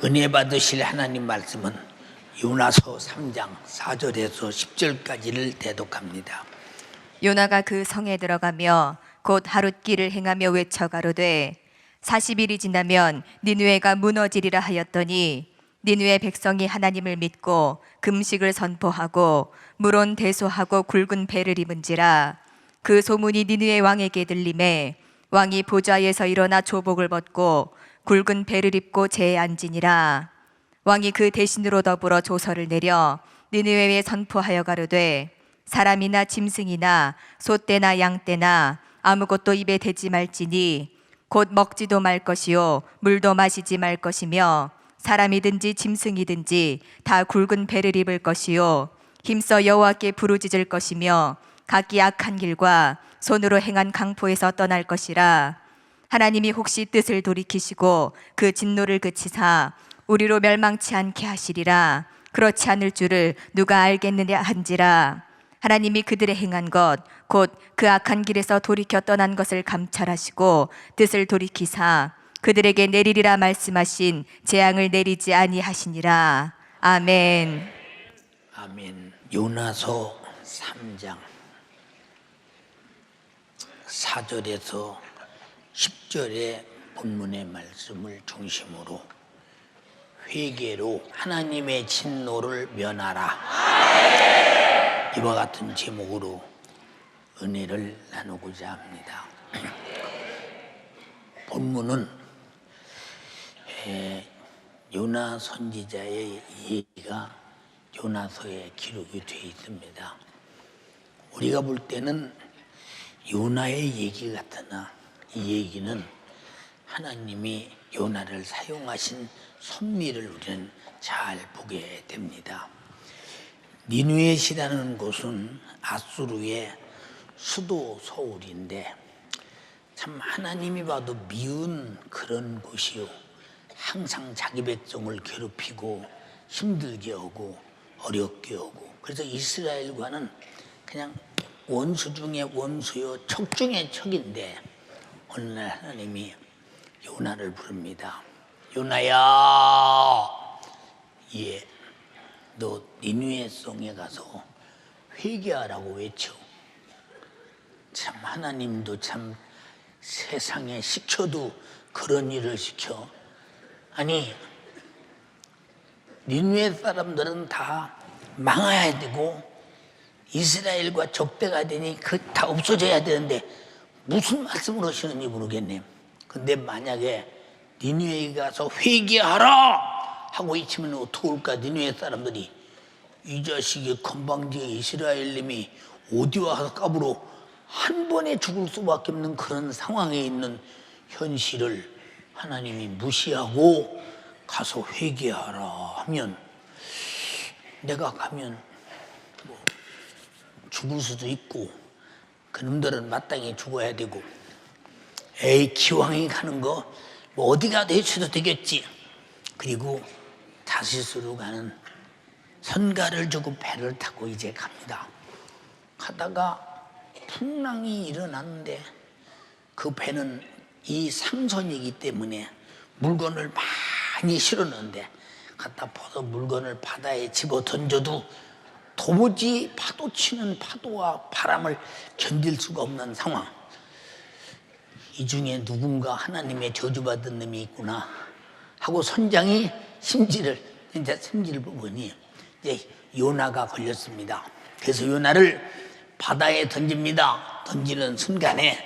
은혜 받으실 하나님 말씀은 요나서 3장 4절에서 10절까지를 대독합니다. 요나가 그 성에 들어가며 곧 하룻길을 행하며 외쳐 가로되 40일이 지나면 니느웨가 무너지리라 하였더니 니느웨 백성이 하나님을 믿고 금식을 선포하고 물온 대소하고 굵은 배를 입은지라. 그 소문이 니느웨 왕에게 들림에 왕이 보좌에서 일어나 조복을 벗고 굵은 배를 입고 제에 앉으니라. 왕이 그 대신으로 더불어 조서를 내려 니느웨에 선포하여 가로되 사람이나 짐승이나 소떼나 양떼나 아무것도 입에 대지 말지니 곧 먹지도 말 것이요 물도 마시지 말 것이며 사람이든지 짐승이든지 다 굵은 배를 입을 것이요 힘써 여호와께 부르짖을 것이며 각기 악한 길과 손으로 행한 강포에서 떠날 것이라. 하나님이 혹시 뜻을 돌이키시고 그 진노를 그치사 우리로 멸망치 않게 하시리라. 그렇지 않을 줄을 누가 알겠느냐 한지라. 하나님이 그들의 행한 것 곧 그 악한 길에서 돌이켜 떠난 것을 감찰하시고 뜻을 돌이키사 그들에게 내리리라 말씀하신 재앙을 내리지 아니하시니라. 아멘. 아멘. 요나서 3장 4절에서 10절의 본문의 말씀을 중심으로 회개로 하나님의 진노를 면하라, 이와 같은 제목으로 은혜를 나누고자 합니다. 본문은 요나 선지자의 얘기가 요나서에 기록이 되어 있습니다. 우리가 볼 때는 요나의 얘기 같으나 이 얘기는 하나님이 요나를 사용하신 섭리를 우리는 잘 보게 됩니다. 니느웨시라는 곳은 아수르의 수도 서울인데 참 하나님이 봐도 미운 그런 곳이요, 항상 자기 백성을 괴롭히고 힘들게 하고 어렵게 하고, 그래서 이스라엘과는 그냥 원수 중에 원수요 척 중에 척인데 어느 날 하나님이 요나를 부릅니다. 요나야, 예, 너 니느웨 성에 가서 회개하라고 외쳐. 참 하나님도 참 세상에 시켜도 그런 일을 시켜. 아니 니느웨 사람들은 다 망해야 되고 이스라엘과 적대가 되니 그 다 없어져야 되는데 무슨 말씀을 하시는지 모르겠네. 근데 만약에 니느웨에 가서 회개하라 하고 외치면 어떻게 올까? 니느웨 사람들이 이 자식이 건방지게 이스라엘님이 어디 와서 까불어 한 번에 죽을 수밖에 없는 그런 상황에 있는 현실을 하나님이 무시하고 가서 회개하라 하면, 내가 가면 뭐 죽을 수도 있고 그놈들은 마땅히 죽어야 되고, 에이 기왕이 가는 거 뭐 어디 가도 해쳐도 되겠지. 그리고 다시스로 가는 선가를 주고 배를 타고 이제 갑니다. 가다가 풍랑이 일어났는데 그 배는 이 상선이기 때문에 물건을 많이 실었는데 갖다 퍼서 물건을 바다에 집어 던져도 도무지 파도 치는 파도와 바람을 견딜 수가 없는 상황. 이 중에 누군가 하나님의 저주받은 놈이 있구나 하고 선장이 심지를 보니 이제 요나가 걸렸습니다. 그래서 요나를 바다에 던집니다. 던지는 순간에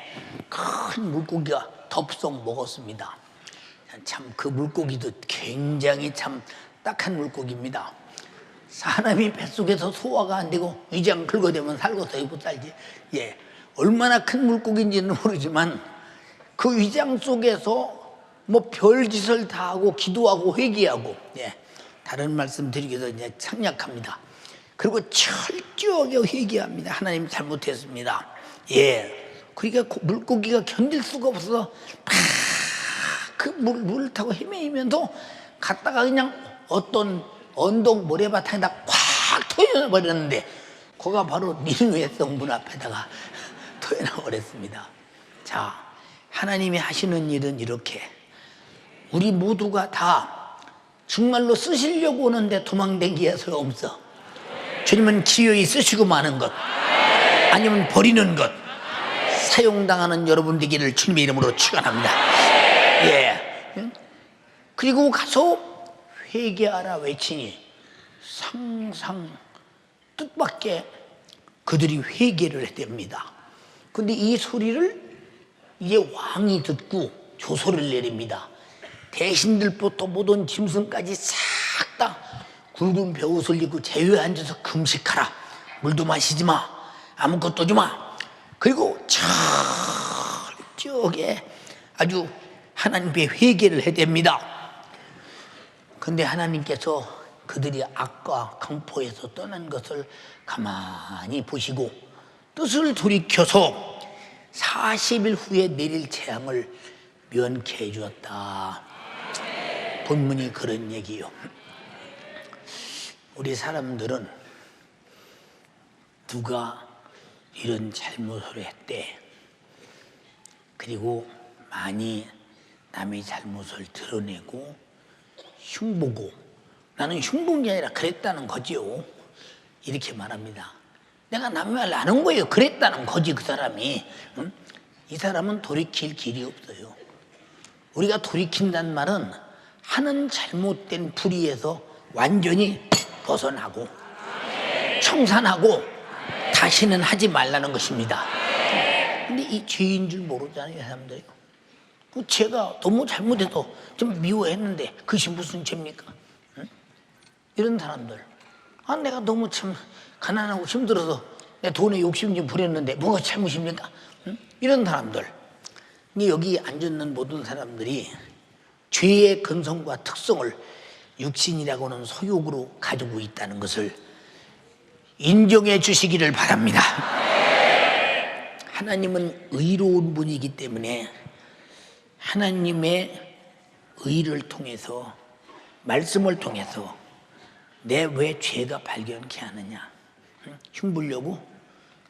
큰 물고기가 덥석 먹었습니다. 참 그 물고기도 굉장히 참 딱한 물고기입니다. 사람이 뱃속에서 소화가 안 되고 위장 긁어대면 살고서 못 살지. 예, 얼마나 큰 물고기인지는 모르지만 그 위장 속에서 뭐 별짓을 다 하고 기도하고 회개하고, 예, 다른 말씀 드리기도 이제 창약합니다. 그리고 철저하게 회개합니다. 하나님 잘못했습니다. 예, 그러니까 물고기가 견딜 수가 없어서 그 물을 타고 헤매이면서 갔다가 그냥 어떤 언덕 모래바탕에다 콱 토해버렸는데 그가 바로 니느웨 성 문 앞에다가 토해놔버렸습니다. 자, 하나님이 하시는 일은 이렇게 우리 모두가 다 정말로 쓰시려고 오는데 도망댕기야 소용없어. 주님은 기어이 쓰시고 마는 것, 아니면 버리는 것, 사용당하는 여러분 되기를 주님의 이름으로 축원합니다. 예. 그리고 가서 회개하라 외치니 상상 뜻밖의 그들이 회개를 했답니다. 근데 이 소리를 이제 왕이 듣고 조소를 내립니다. 대신들부터 모든 짐승까지 싹 다 굵은 벼옷을 입고 제위에 앉아서 금식하라. 물도 마시지 마. 아무것도 하지 마. 그리고 철저하게 아주 하나님께 회개를 해댑니다. 근데 하나님께서 그들이 악과 강포에서 떠난 것을 가만히 보시고 뜻을 돌이켜서 40일 후에 내릴 재앙을 면케해 주었다. 본문이 그런 얘기요. 우리 사람들은 누가 이런 잘못을 했대, 그리고 많이 남의 잘못을 드러내고 흉보고, 나는 흉본 게 아니라 그랬다는 거지요. 이렇게 말합니다. 내가 남의 말 안 한 거예요. 그랬다는 거지 그 사람이. 응? 이 사람은 돌이킬 길이 없어요. 우리가 돌이킨다는 말은 하는 잘못된 불의에서 완전히 벗어나고 청산하고 다시는 하지 말라는 것입니다. 근데 이 죄인 줄 모르잖아요, 사람들이. 제가 너무 잘못해서 좀 미워했는데 그것이 무슨 죄입니까? 응? 이런 사람들. 내가 너무 참 가난하고 힘들어서 내 돈에 욕심 좀 부렸는데 뭐가 잘못입니까? 응? 이런 사람들. 근데 여기 앉아있는 모든 사람들이 죄의 근성과 특성을 육신이라고는 소욕으로 가지고 있다는 것을 인정해 주시기를 바랍니다. 하나님은 의로운 분이기 때문에 하나님의 의를 통해서, 말씀을 통해서 내 왜 죄가 발견케 하느냐, 흉보려고,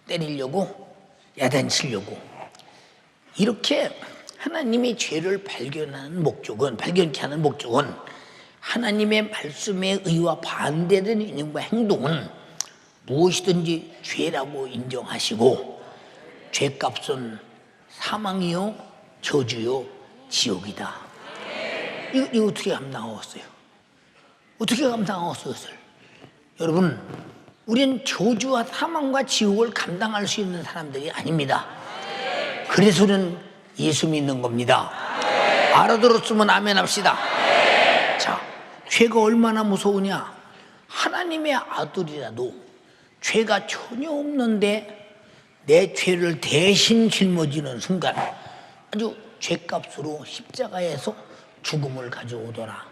때리려고, 야단치려고, 이렇게 하나님의 죄를 발견케 하는 목적은 하나님의 말씀의 의와 반대되는 인연과 행동은 무엇이든지 죄라고 인정하시고, 죄값은 사망이요 저주요 지옥이다. 이거 어떻게 감당하겠어요? 어떻게 감당하겠어요? 여러분, 우리는 저주와 사망과 지옥을 감당할 수 있는 사람들이 아닙니다. 그래서 우리는 예수 믿는 겁니다. 알아들었으면 아멘 합시다. 자, 죄가 얼마나 무서우냐? 하나님의 아들이라도 죄가 전혀 없는데 내 죄를 대신 짊어지는 순간 아주 죄값으로 십자가에서 죽음을 가져오더라.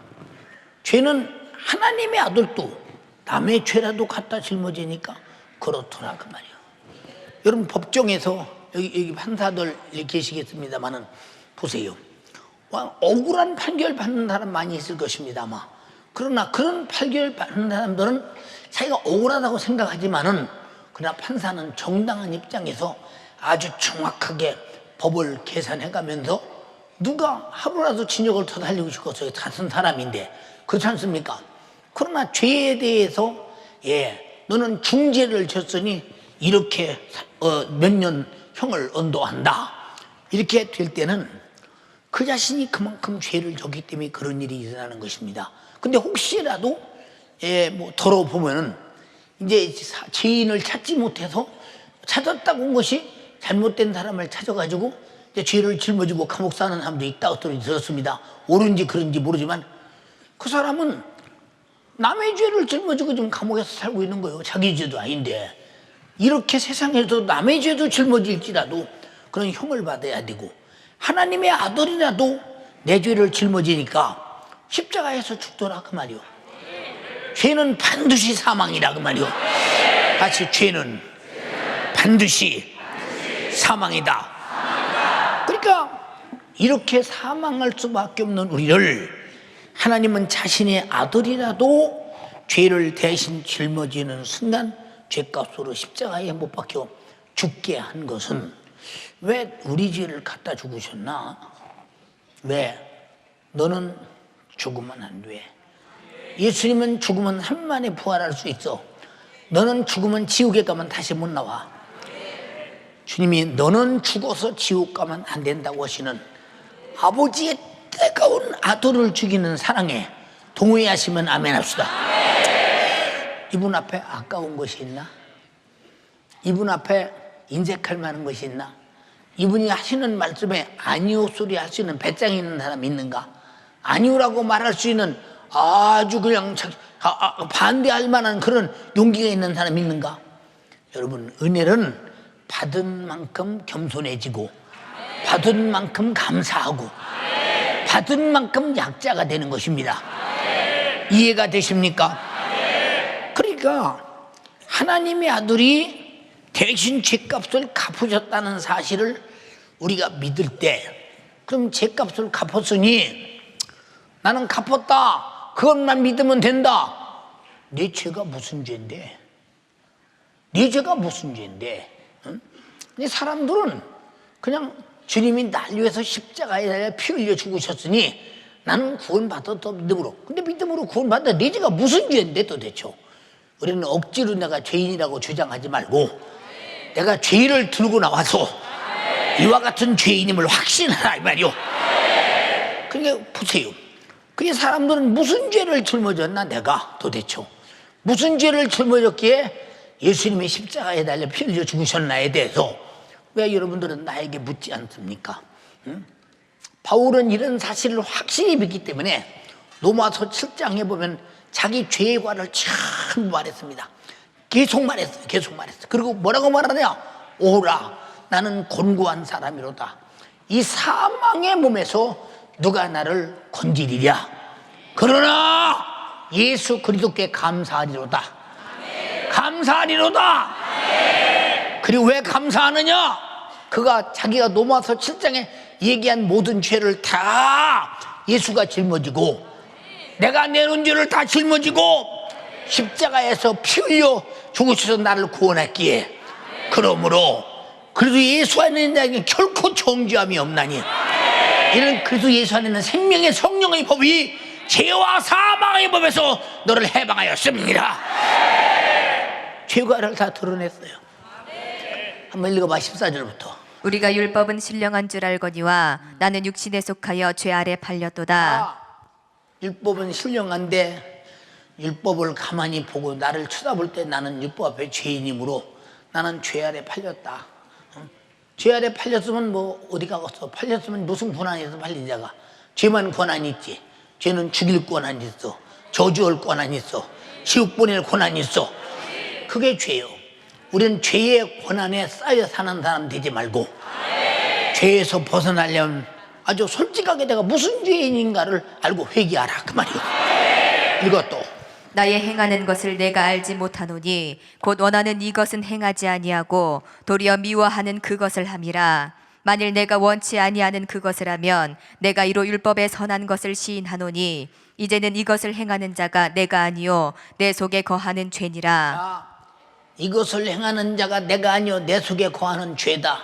죄는 하나님의 아들도 남의 죄라도 갖다 짊어지니까 그렇더라 그 말이야. 여러분, 법정에서 여기 판사들 계시겠습니다만은 보세요. 억울한 판결 받는 사람 많이 있을 것입니다 아마. 그러나 그런 판결 받는 사람들은 자기가 억울하다고 생각하지만은, 그러나 판사는 정당한 입장에서 아주 정확하게 법을 계산해가면서 누가 하루라도 진역을 더 달리고 싶어서 같은 사람인데, 그렇지 않습니까? 그러나 죄에 대해서 너는 중죄를 졌으니 이렇게 몇 년 형을 언도한다, 이렇게 될 때는 그 자신이 그만큼 죄를 졌기 때문에 그런 일이 일어나는 것입니다. 근데 혹시라도 더러보면은 이제 죄인을 찾지 못해서 찾았다고 온 것이 잘못된 사람을 찾아가지고 이제 죄를 짊어지고 감옥 사는 사람도 있다고 들었습니다. 옳은지 그런지 모르지만 그 사람은 남의 죄를 짊어지고 지금 감옥에서 살고 있는 거예요. 자기 죄도 아닌데. 이렇게 세상에서 남의 죄도 짊어질지라도 그런 형을 받아야 되고, 하나님의 아들이라도 내 죄를 짊어지니까 십자가에서 죽더라 그 말이요. 죄는 반드시 사망이라 그 말이요. 같이, 죄는 반드시 사망이다. 그러니까 이렇게 사망할 수밖에 없는 우리를 하나님은 자신의 아들이라도 죄를 대신 짊어지는 순간 죄값으로 십자가에 못 박혀 죽게 한 것은, 왜 우리 죄를 갖다 죽으셨나? 왜? 너는 죽으면 안 돼. 예수님은 죽으면 3일 만에 부활할 수 있어. 너는 죽으면 지옥에 가면 다시 못 나와. 주님이 너는 죽어서 지옥 가면 안 된다고 하시는 아버지의 뜨거운 아들을 죽이는 사랑에 동의하시면 아멘 합시다. 이분 앞에 아까운 것이 있나? 이분 앞에 인색할 만한 것이 있나? 이분이 하시는 말씀에 아니오 소리 할 수 있는 배짱이 있는 사람 있는가? 아니오라고 말할 수 있는 아주 그냥 반대할 만한 그런 용기가 있는 사람 있는가? 여러분, 은혜는 받은 만큼 겸손해지고 받은 만큼 감사하고 받은 만큼 약자가 되는 것입니다. 이해가 되십니까? 그러니까 하나님의 아들이 대신 죄값을 갚으셨다는 사실을 우리가 믿을 때, 그럼 죄값을 갚았으니 나는 갚았다, 그것만 믿으면 된다. 내 죄가 무슨 죄인데? 내 죄가 무슨 죄인데? 응? 근데 사람들은 그냥 주님이 날 위해서 십자가에 피 흘려 죽으셨으니 나는 구원받았다 믿음으로. 근데 믿음으로 구원받았다, 내 죄가 무슨 죄인데 도대체? 우리는 억지로 내가 죄인이라고 주장하지 말고 내가 죄를 들고 나와서 이와 같은 죄인임을 확신하라 이 말이요. 그러니까 보세요. 그게 사람들은 무슨 죄를 짊어졌나 내가 도대체 무슨 죄를 짊어졌기에 예수님의 십자가에 달려 피 흘려 죽으셨나에 대해서 왜 여러분들은 나에게 묻지 않습니까? 응? 바울은 이런 사실을 확실히 믿기 때문에 로마서 7장에 보면 자기 죄의 관을 참 말했습니다. 계속 말했어요. 계속 말했어요. 그리고 뭐라고 말하냐? 오라, 나는 곤고한 사람이로다. 이 사망의 몸에서 누가 나를 건지리랴. 그러나 예수 그리스도께 감사하리로다. 감사하리로다. 그리고 왜 감사하느냐? 그가 자기가 로마서 7장에 얘기한 모든 죄를 다 예수가 짊어지고 내가 내놓은 죄를 다 짊어지고 십자가에서 피 흘려 죽으셔서 나를 구원했기에 그러므로 그래도 예수 안에 있는 자에게 결코 정죄함이 없나니 이는 그래도 예수 안에 있는 생명의 성령의 법이 죄와 사망의 법에서 너를 해방하였습니다. 죄과를 다 드러냈어요. 한번 읽어봐. 14절부터. 우리가 율법은 신령한 줄 알거니와 나는 육신에 속하여 죄 아래 팔렸도다. 율법은 신령한데 율법을 가만히 보고 나를 쳐다볼 때 나는 율법 앞에 죄인이므로 나는 죄 아래 팔렸다. 죄 아래 팔렸으면 뭐 어디 가겠어? 팔렸으면 무슨 권한이 있어? 팔린 자가 죄만 권한이 있지. 죄는 죽일 권한이 있어, 저주할 권한이 있어, 지옥 보낼 권한이 있어. 그게 죄요. 우리는 죄의 권한에 쌓여 사는 사람 되지 말고 죄에서 벗어나려면 아주 솔직하게 내가 무슨 죄인인가를 알고 회개하라 그 말이요. 이것도 나의 행하는 것을 내가 알지 못하노니 곧 원하는 이것은 행하지 아니하고 도리어 미워하는 그것을 함이라. 만일 내가 원치 아니하는 그것을 하면 내가 이로 율법의 선한 것을 시인하노니 이제는 이것을 행하는 자가 내가 아니요 내 속에 거하는 죄니라. 이것을 행하는 자가 내가 아니요 내 속에 거하는 죄다.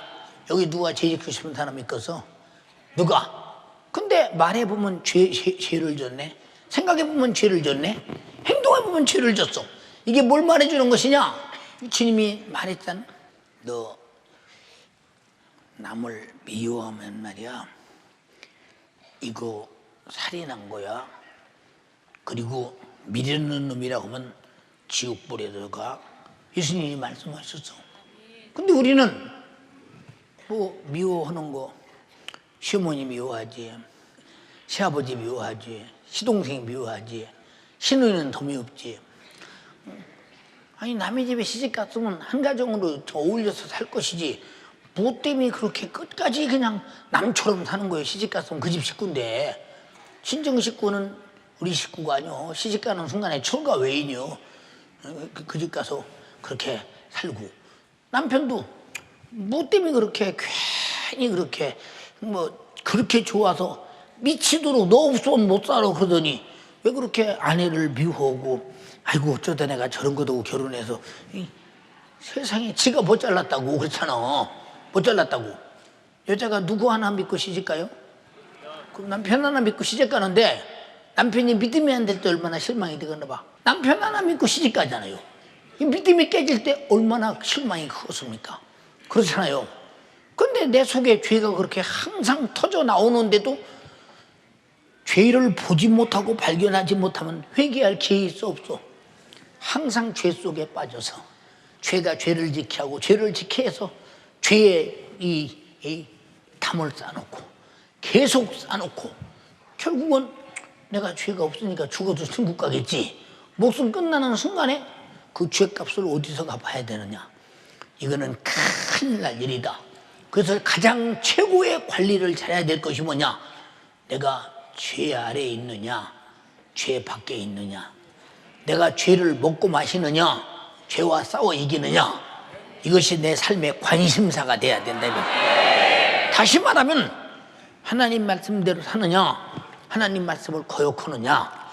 여기 누가 죄 짓고 싶은 사람 있겠어? 누가? 근데 말해보면 죄를 졌네, 생각해보면 죄를 졌네, 행동해보면 죄를 졌어. 이게 뭘 말해주는 것이냐? 주님이 말했잖아. 너 남을 미워하면 말이야, 이거 살인한 거야. 그리고 미르는 놈이라고 하면 지옥불에 들어가. 예수님이 말씀하셨어. 근데 우리는 뭐 미워하는 거, 시어머니 미워하지, 시아버지 미워하지, 시동생 미워하지, 시누이는 더 미웠지. 아니 남의 집에 시집 갔으면 한 가정으로 어울려서 살 것이지 뭐 때문에 그렇게 끝까지 그냥 남처럼 사는 거예요. 시집 갔으면 그 집 식구인데. 친정 식구는 우리 식구가 아니요, 시집 가는 순간에 철가 외인이요. 그 집 가서 그렇게 살고, 남편도 뭐 때문에 그렇게 괜히 그렇게 뭐 그렇게 좋아서 미치도록 너 없으면 못 살아 그러더니 왜 그렇게 아내를 미워하고, 아이고 어쩌다 내가 저런 거도 결혼해서 세상에 지가 못 잘났다고 그렇잖아. 못 잘났다고. 여자가 누구 하나 믿고 시집 가요? 그럼 남편 하나 믿고 시집 가는데 남편이 믿음이 안 될 때 얼마나 실망이 되겠나 봐. 남편 하나 믿고 시집 가잖아요. 이 믿음이 깨질 때 얼마나 실망이 크겠습니까? 그렇잖아요. 근데 내 속에 죄가 그렇게 항상 터져 나오는데도 죄를 보지 못하고 발견하지 못하면 회개할 기회가 있어 없어? 항상 죄 속에 빠져서 죄가 죄를 지게 하고 죄를 지게 해서 죄에 이 담을 쌓아놓고 계속 쌓아놓고 결국은 내가 죄가 없으니까 죽어도 천국 가겠지. 목숨 끝나는 순간에 그 죄값을 어디서 갚아야 되느냐. 이거는 큰일 날 일이다. 그래서 가장 최고의 관리를 잘해야 될 것이 뭐냐. 내가 죄 아래에 있느냐 죄 밖에 있느냐. 내가 죄를 먹고 마시느냐 죄와 싸워 이기느냐. 이것이 내 삶의 관심사가 돼야 된다. 다시 말하면 하나님 말씀대로 사느냐 하나님 말씀을 거역하느냐.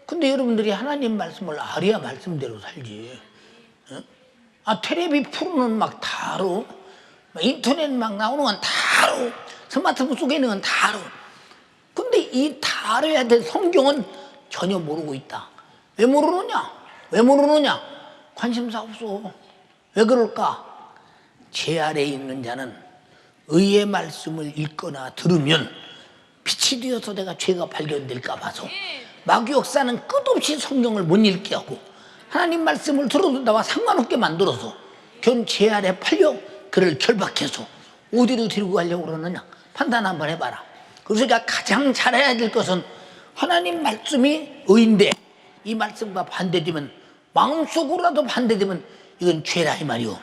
근데 여러분들이 하나님 말씀을 알아야 말씀대로 살지. 텔레비 프로는 막 다 알아. 인터넷 막 나오는 건 다 알아. 스마트폰 속에 있는 건 다 알아. 근데 이 다 알아야 될 성경은 전혀 모르고 있다. 왜 모르느냐? 왜 모르느냐? 관심사 없어. 왜 그럴까? 죄 아래에 있는 자는 의의 말씀을 읽거나 들으면 빛이 되어서 내가 죄가 발견될까 봐서 마귀 역사는 끝없이 성경을 못 읽게 하고 하나님 말씀을 들어도 나와 상관없게 만들어서 결국 죄 아래 팔려 그를 결박해서 어디로 데리고 가려고 그러느냐. 판단 한번 해봐라. 그래서 우리가 가장 잘해야 될 것은 하나님 말씀이 의인데 이 말씀과 반대되면 마음속으로라도 반대되면 이건 죄라 이 말이오.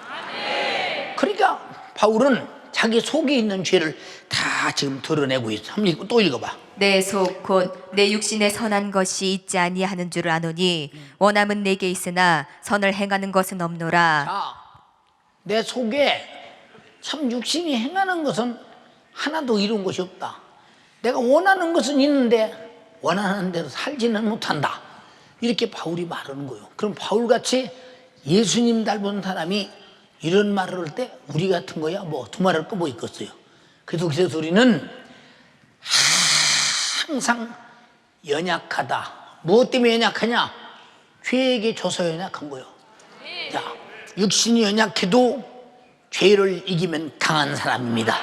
그러니까 바울은 자기 속에 있는 죄를 다 지금 드러내고 있어. 한번 또 읽어봐. 내 속 곧 내 육신에 선한 것이 있지 아니하는 줄 아노니 원함은 내게 있으나 선을 행하는 것은 없노라. 자, 내 속에 참 육신이 행하는 것은 하나도 이룬 것이 없다. 내가 원하는 것은 있는데 원하는 대로 살지는 못한다. 이렇게 바울이 말하는 거예요. 그럼 바울같이 예수님 닮은 사람이 이런 말을 할 때 우리 같은 거야 뭐 두말할 거 뭐 있겠어요. 그래서 우리는 항상 연약하다. 무엇 때문에 연약하냐? 죄에게 져서 연약한 거예요. 자, 육신이 연약해도 죄를 이기면 강한 사람입니다.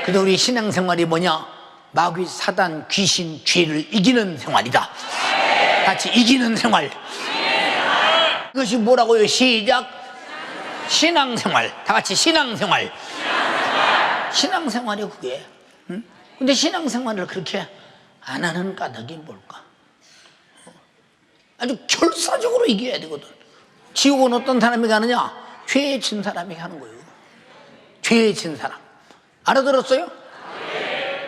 그래서 우리 신앙생활이 뭐냐? 마귀, 사단, 귀신, 죄를 이기는 생활이다. 같이 이기는 생활. 이것이 뭐라고요? 시작. 신앙생활. 다 같이 신앙생활. 신앙생활이 그게. 응? 근데 신앙생활을 그렇게 안 하는 까닭이 뭘까? 아주 결사적으로 이겨야 되거든. 지옥은 어떤 사람이 가느냐? 죄에 진 사람이 가는 거예요. 죄에 진 사람. 알아들었어요?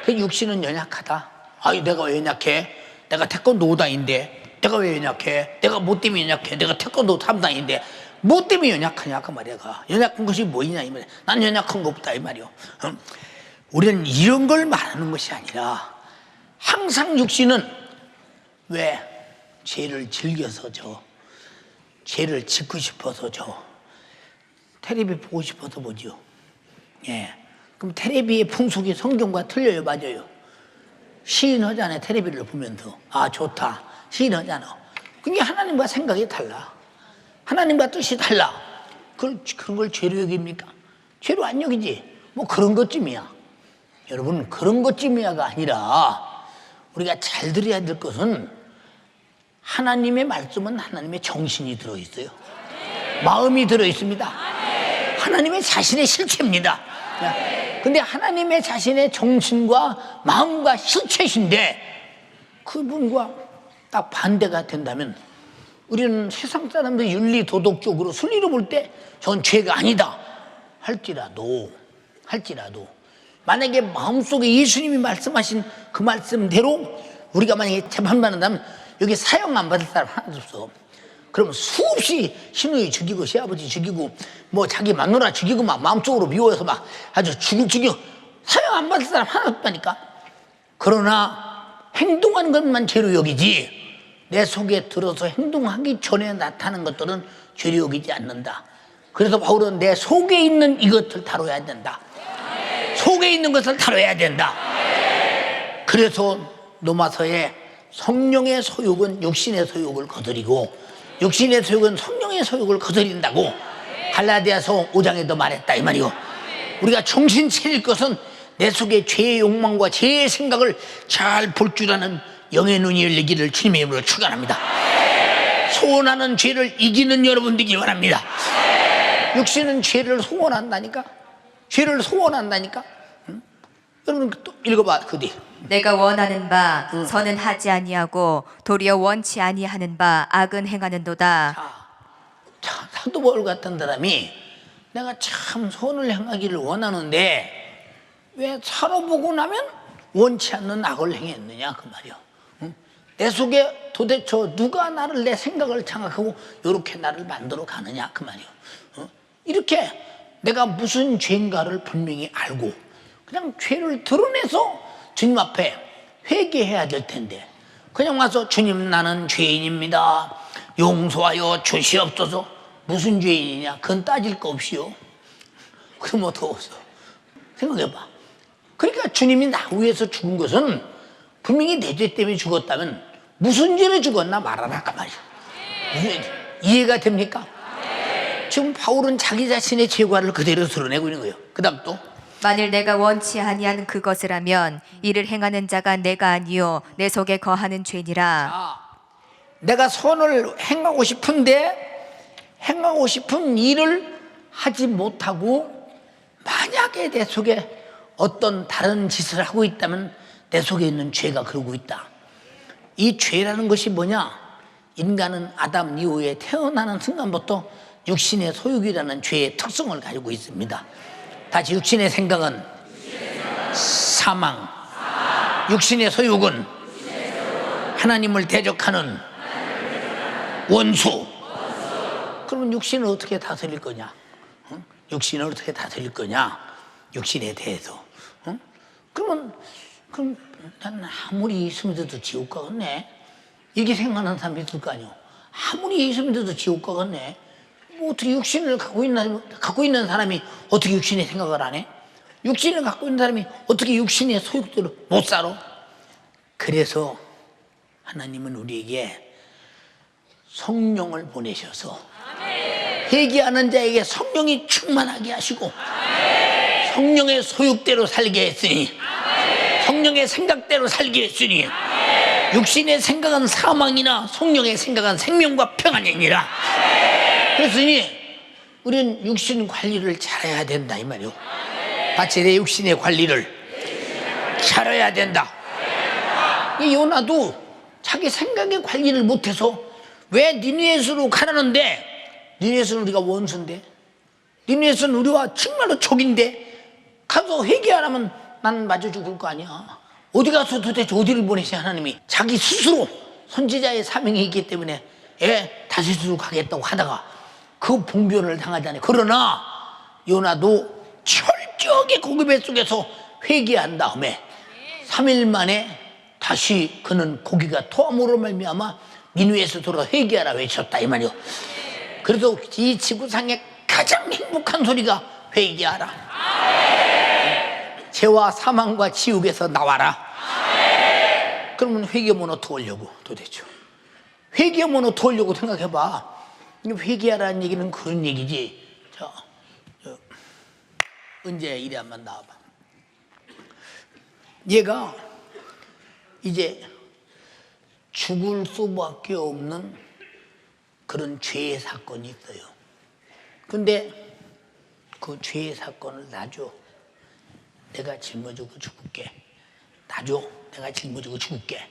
그 육신은 연약하다. 아유, 내가 왜 연약해? 내가 태권도 5단인데 내가 왜 연약해? 내가 뭐 때문에 연약해? 내가 태권도 3단인데 뭐 때문에 연약하냐 그 말이야. 연약한 것이 뭐냐 이 말이야. 난 연약한 거 없다 이 말이야. 우리는 이런 걸 말하는 것이 아니라 항상 육신은 왜 죄를 즐겨서 죄를 짓고 싶어서 텔레비 보고 싶어서 보죠. 예. 그럼 텔레비의 풍속이 성경과 틀려요? 맞아요? 시인하잖아요. 텔레비를 보면서 아 좋다 시인하잖아. 그게 하나님과 생각이 달라. 하나님과 뜻이 달라. 그런 걸 죄로 여깁니까? 죄로 안 여기지. 뭐 그런 것쯤이야. 여러분 그런 것쯤이야가 아니라 우리가 잘 들어야 될 것은 하나님의 말씀은 하나님의 정신이 들어있어요. 마음이 들어있습니다. 하나님의 자신의 실체입니다. 근데 하나님의 자신의 정신과 마음과 실체신데 그분과 딱 반대가 된다면 우리는 세상 사람들 윤리 도덕적으로 순리로 볼 때 전 죄가 아니다 할지라도 만약에 마음속에 예수님이 말씀하신 그 말씀대로 우리가 만약에 재판받는다면 여기 사형 안 받을 사람 하나도 없어. 그럼 수없이 신우이 죽이고 시아버지 죽이고 뭐 자기 마누라 죽이고 막 마음속으로 미워해서 막 아주 죽이고 사형 안 받을 사람 하나도 없다니까. 그러나 행동하는 것만 죄로 여기지 내 속에 들어서 행동하기 전에 나타나는 것들은 죄로 여기지 않는다. 그래서 바울은 내 속에 있는 이것을 다뤄야 된다. 속에 있는 것을 다뤄야 된다. 그래서 로마서에 성령의 소욕은 육신의 소욕을 거스리고 육신의 소욕은 성령의 소욕을 거스린다고 갈라디아서 5장에도 말했다 이 말이요. 우리가 정신 차릴 것은 내 속에 죄의 욕망과 죄의 생각을 잘 볼 줄 아는 영의 눈이 열리기를 주님의 이름으로 축원합니다. 소원하는 죄를 이기는 여러분 되기 바랍니다. 육신은 죄를 소원한다니까. 죄를 소원한다니까. 응? 여러분 또 읽어봐 그 뒤. 내가 원하는 바 선은 하지 아니하고 도리어 원치 아니하는 바 악은 행하는도다. 자, 사도 바울 같은 사람이 내가 참 선을 행하기를 원하는데 왜 살아보고 나면 원치 않는 악을 행했느냐 그 말이야. 응? 내 속에 도대체 누가 나를 내 생각을 장악하고 이렇게 나를 만들어 가느냐 그 말이야. 응? 이렇게 내가 무슨 죄인가를 분명히 알고 그냥 죄를 드러내서 주님 앞에 회개해야 될 텐데 그냥 와서 주님 나는 죄인입니다. 용서하여 주시옵소서. 무슨 죄인이냐? 그건 따질 거 없이요. 그럼 어떡하겠어? 생각해봐. 그러니까 주님이 나 위해서 죽은 것은 분명히 내 죄 때문에 죽었다면 무슨 죄로 죽었나 말하라 그 말이야. 무슨 이해가 됩니까? 지금 바울은 자기 자신의 죄과를 그대로 드러내고 있는 거예요. 그 다음 또 만일 내가 원치 아니하는 그것을 하면 이를 행하는 자가 내가 아니요 내 속에 거하는 죄니라. 내가 선을 행하고 싶은데 행하고 싶은 일을 하지 못하고 만약에 내 속에 어떤 다른 짓을 하고 있다면 내 속에 있는 죄가 그러고 있다. 이 죄라는 것이 뭐냐? 인간은 아담 이후에 태어나는 순간부터 육신의 소욕이라는 죄의 특성을 가지고 있습니다. 다시 육신의 생각은 사망, 육신의 소욕은 하나님을 대적하는 원수. 그러면 육신을 어떻게 다스릴 거냐? 응? 육신을 어떻게 다스릴 거냐? 육신에 대해서. 응? 그럼 난 아무리 있으면서도 지옥 가겠네. 이렇게 생각하는 사람이 있을 거 아니오. 아무리 있으면서도 지옥 가겠네. 뭐 어떻게 육신을 갖고 있는 사람이 어떻게 육신의 생각을 안 해? 육신을 갖고 있는 사람이 어떻게 육신의 소욕대로 못 살아? 그래서 하나님은 우리에게 성령을 보내셔서 회개하는 자에게 성령이 충만하게 하시고 성령의 소욕대로 살게 했으니 성령의 생각대로 살게 했으니 육신의 생각은 사망이나 성령의 생각은 생명과 평안이니라. 그랬으니 우리는 육신 관리를 잘해야 된다 이 말이요. 같이 내 육신의 관리를 잘해야 된다. 이 요나도 자기 생각의 관리를 못해서 왜 니느웨스로 가라는데 니느웨스는 우리가 원수인데 니느웨스는 우리와 정말로 적인데 가서 회개 안 하면 나는 맞아 죽을 거 아니야. 어디 가서 도대체 어디를 보내세요 하나님이. 자기 스스로 선지자의 사명이 있기 때문에 다시스로 가겠다고 하다가 그 봉변을 당하잖아요. 그러나 요나도 철저하게 고기 뱃속에서 회개한 다음에 3일 만에 다시 그는 고기가 토함으로 말미암아 니느웨에서 돌아 회개하라 외쳤다 이 말이요. 그래서 이 지구상의 가장 행복한 소리가 회개하라. 죄와 사망과 지옥에서 나와라. 그러면 회개하면 어떻게 하려고 도대체. 회개하면 어떻게 하려고 생각해봐. 회개하라는 얘기는 그런 얘기지. 언제 이래 한번 나와봐. 얘가 이제 죽을 수밖에 없는 그런 죄의 사건이 있어요. 근데 그 죄의 사건을 놔줘. 내가 짊어지고 죽을게. 놔줘. 내가 짊어지고 죽을게.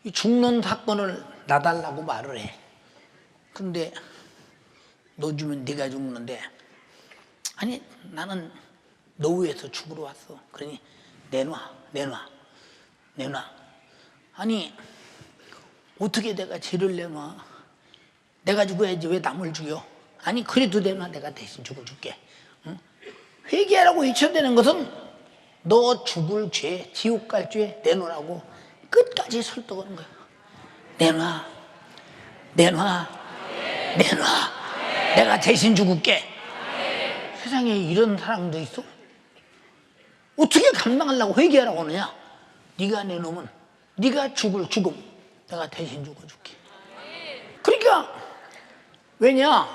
이 죽는 사건을 놔달라고 말을 해. 근데 너 주면 네가 죽는데 아니 나는 너 위해서 죽으러 왔어. 그러니 내놔. 아니 어떻게 내가 죄를 내놔. 내가 죽어야지 왜 남을 죽여. 아니 그래도 내놔. 내가 대신 죽어줄게. 응? 회개하라고 외쳐대는 것은 너 죽을 죄, 지옥 갈 죄 내놓으라고 끝까지 설득하는 거야. 내놔. 내가 대신 죽을게. 세상에 이런 사람도 있어? 어떻게 감당하려고 회개하라고 하느냐. 네가 내놓으면 네가 죽을 죽음 내가 대신 죽어줄게. 그러니까 왜냐?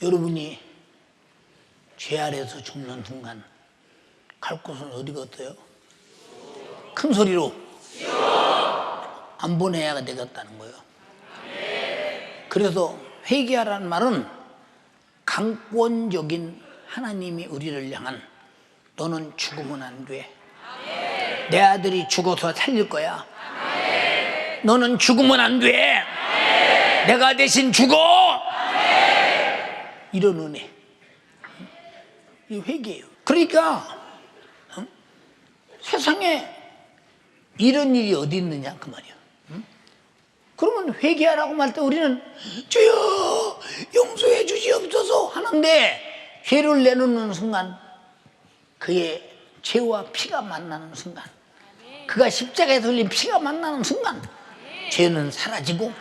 여러분이 죄 아래서 죽는 순간 갈 곳은 어디겠어요? 큰 소리로 안 보내야 되겠다는 거예요. 그래서 회개하라는 말은 강권적인 하나님이 우리를 향한 너는 죽으면 안 돼. 내 아들이 죽어서 살릴 거야. 너는 죽으면 안 돼. 내가 대신 죽어. 이런 은혜. 이 회개예요. 그러니까 세상에 이런 일이 어디 있느냐 그 말이야. 그러면 회개하라고 말 때 우리는 주여 용서해 주시옵소서 하는데 죄를 내놓는 순간 그의 죄와 피가 만나는 순간, 그가 십자가에 돌린 피가 만나는 순간 죄는 사라지고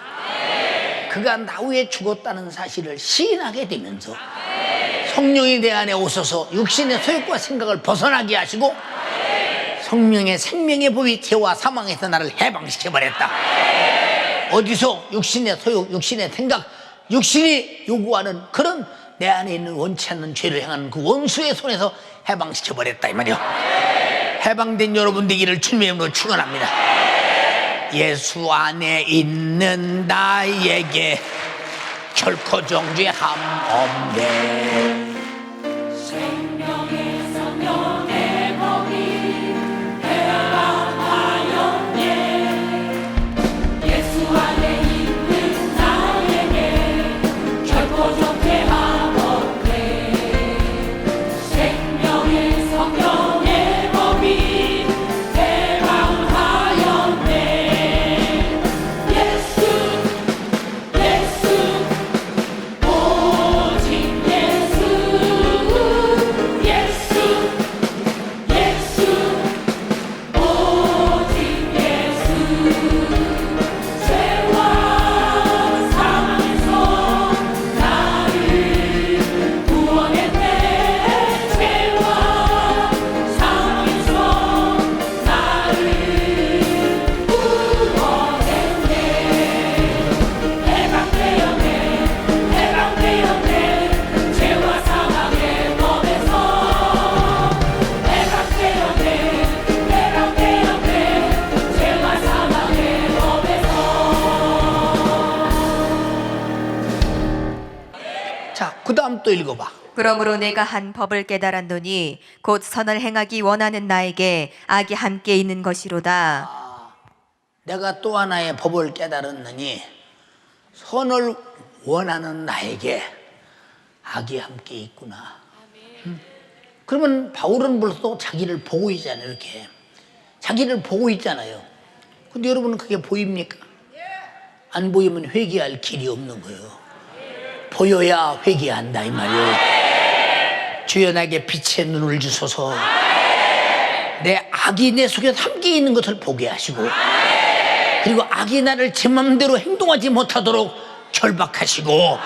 그가 나 위에 죽었다는 사실을 시인하게 되면서 성령이 내 안에 오셔서 육신의 소욕과 생각을 벗어나게 하시고 성령의 생명의 법이 죄와 사망에서 나를 해방시켜버렸다. 어디서 육신의 소욕, 육신의 생각, 육신이 요구하는 그런 내 안에 있는 원치 않는 죄를 향하는 그 원수의 손에서 해방시켜버렸다 이 말이요. 해방된 여러분 되기를 주님의 이름으로 축원합니다. 예수 안에 있는 나에게 결코 정죄함 없네. 생명의 성령의 법이 해방하였네. 예수 안에 있는 나에게 결코 정죄함 없네. 생명의 성령의 법이 해방하였네. 예수 오직 예수 오직 예수. 죄와 사망에서 나를 구원했네. 죄와 사망에서 나를 구원했네. 해방되었네. 해방되었네. 죄와 사망의 법에서 해방되었네. 해방되었네. 죄와 사망의 법에서. 자, 그 다음 또 읽어봐. 그러므로 내가 한 법을 깨달았노니 곧 선을 행하기 원하는 나에게 악이 함께 있는 것이로다. 내가 또 하나의 법을 깨달았느니 선을 원하는 나에게 악이 함께 있구나. 그러면 바울은 벌써 자기를 보고 있잖아요. 이렇게 자기를 보고 있잖아요. 근데 여러분은 그게 보입니까? 안 보이면 회개할 길이 없는 거예요. 보여야 회개한다 이 말이에요. 주여 나에게 빛의 눈을 주소서. 내 악이 내 속에 함께 있는 것을 보게 하시고, 그리고 악이 나를 제 맘대로 행동하지 못하도록 결박하시고,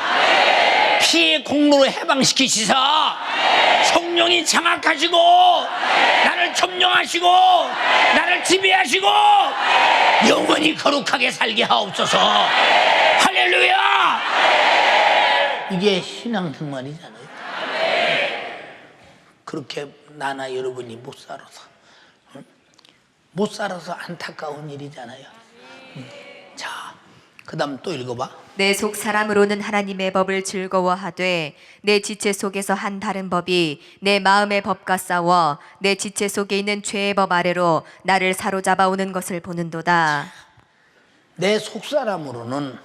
피의 공로로 해방시키시사 성령이 장악하시고 나를 점령하시고 나를 지배하시고 영원히 거룩하게 살게 하옵소서. 할렐루야. 이게 신앙생활이잖아요. 그렇게 나나 여러분이 못 살아서 안타까운 일이잖아요. 자, 그 다음 또 읽어봐. 내 속 사람으로는 하나님의 법을 즐거워하되 내 지체 속에서 한 다른 법이 내 마음의 법과 싸워 내 지체 속에 있는 죄의 법 아래로 나를 사로잡아 오는 것을 보는도다. 내 속사람으로는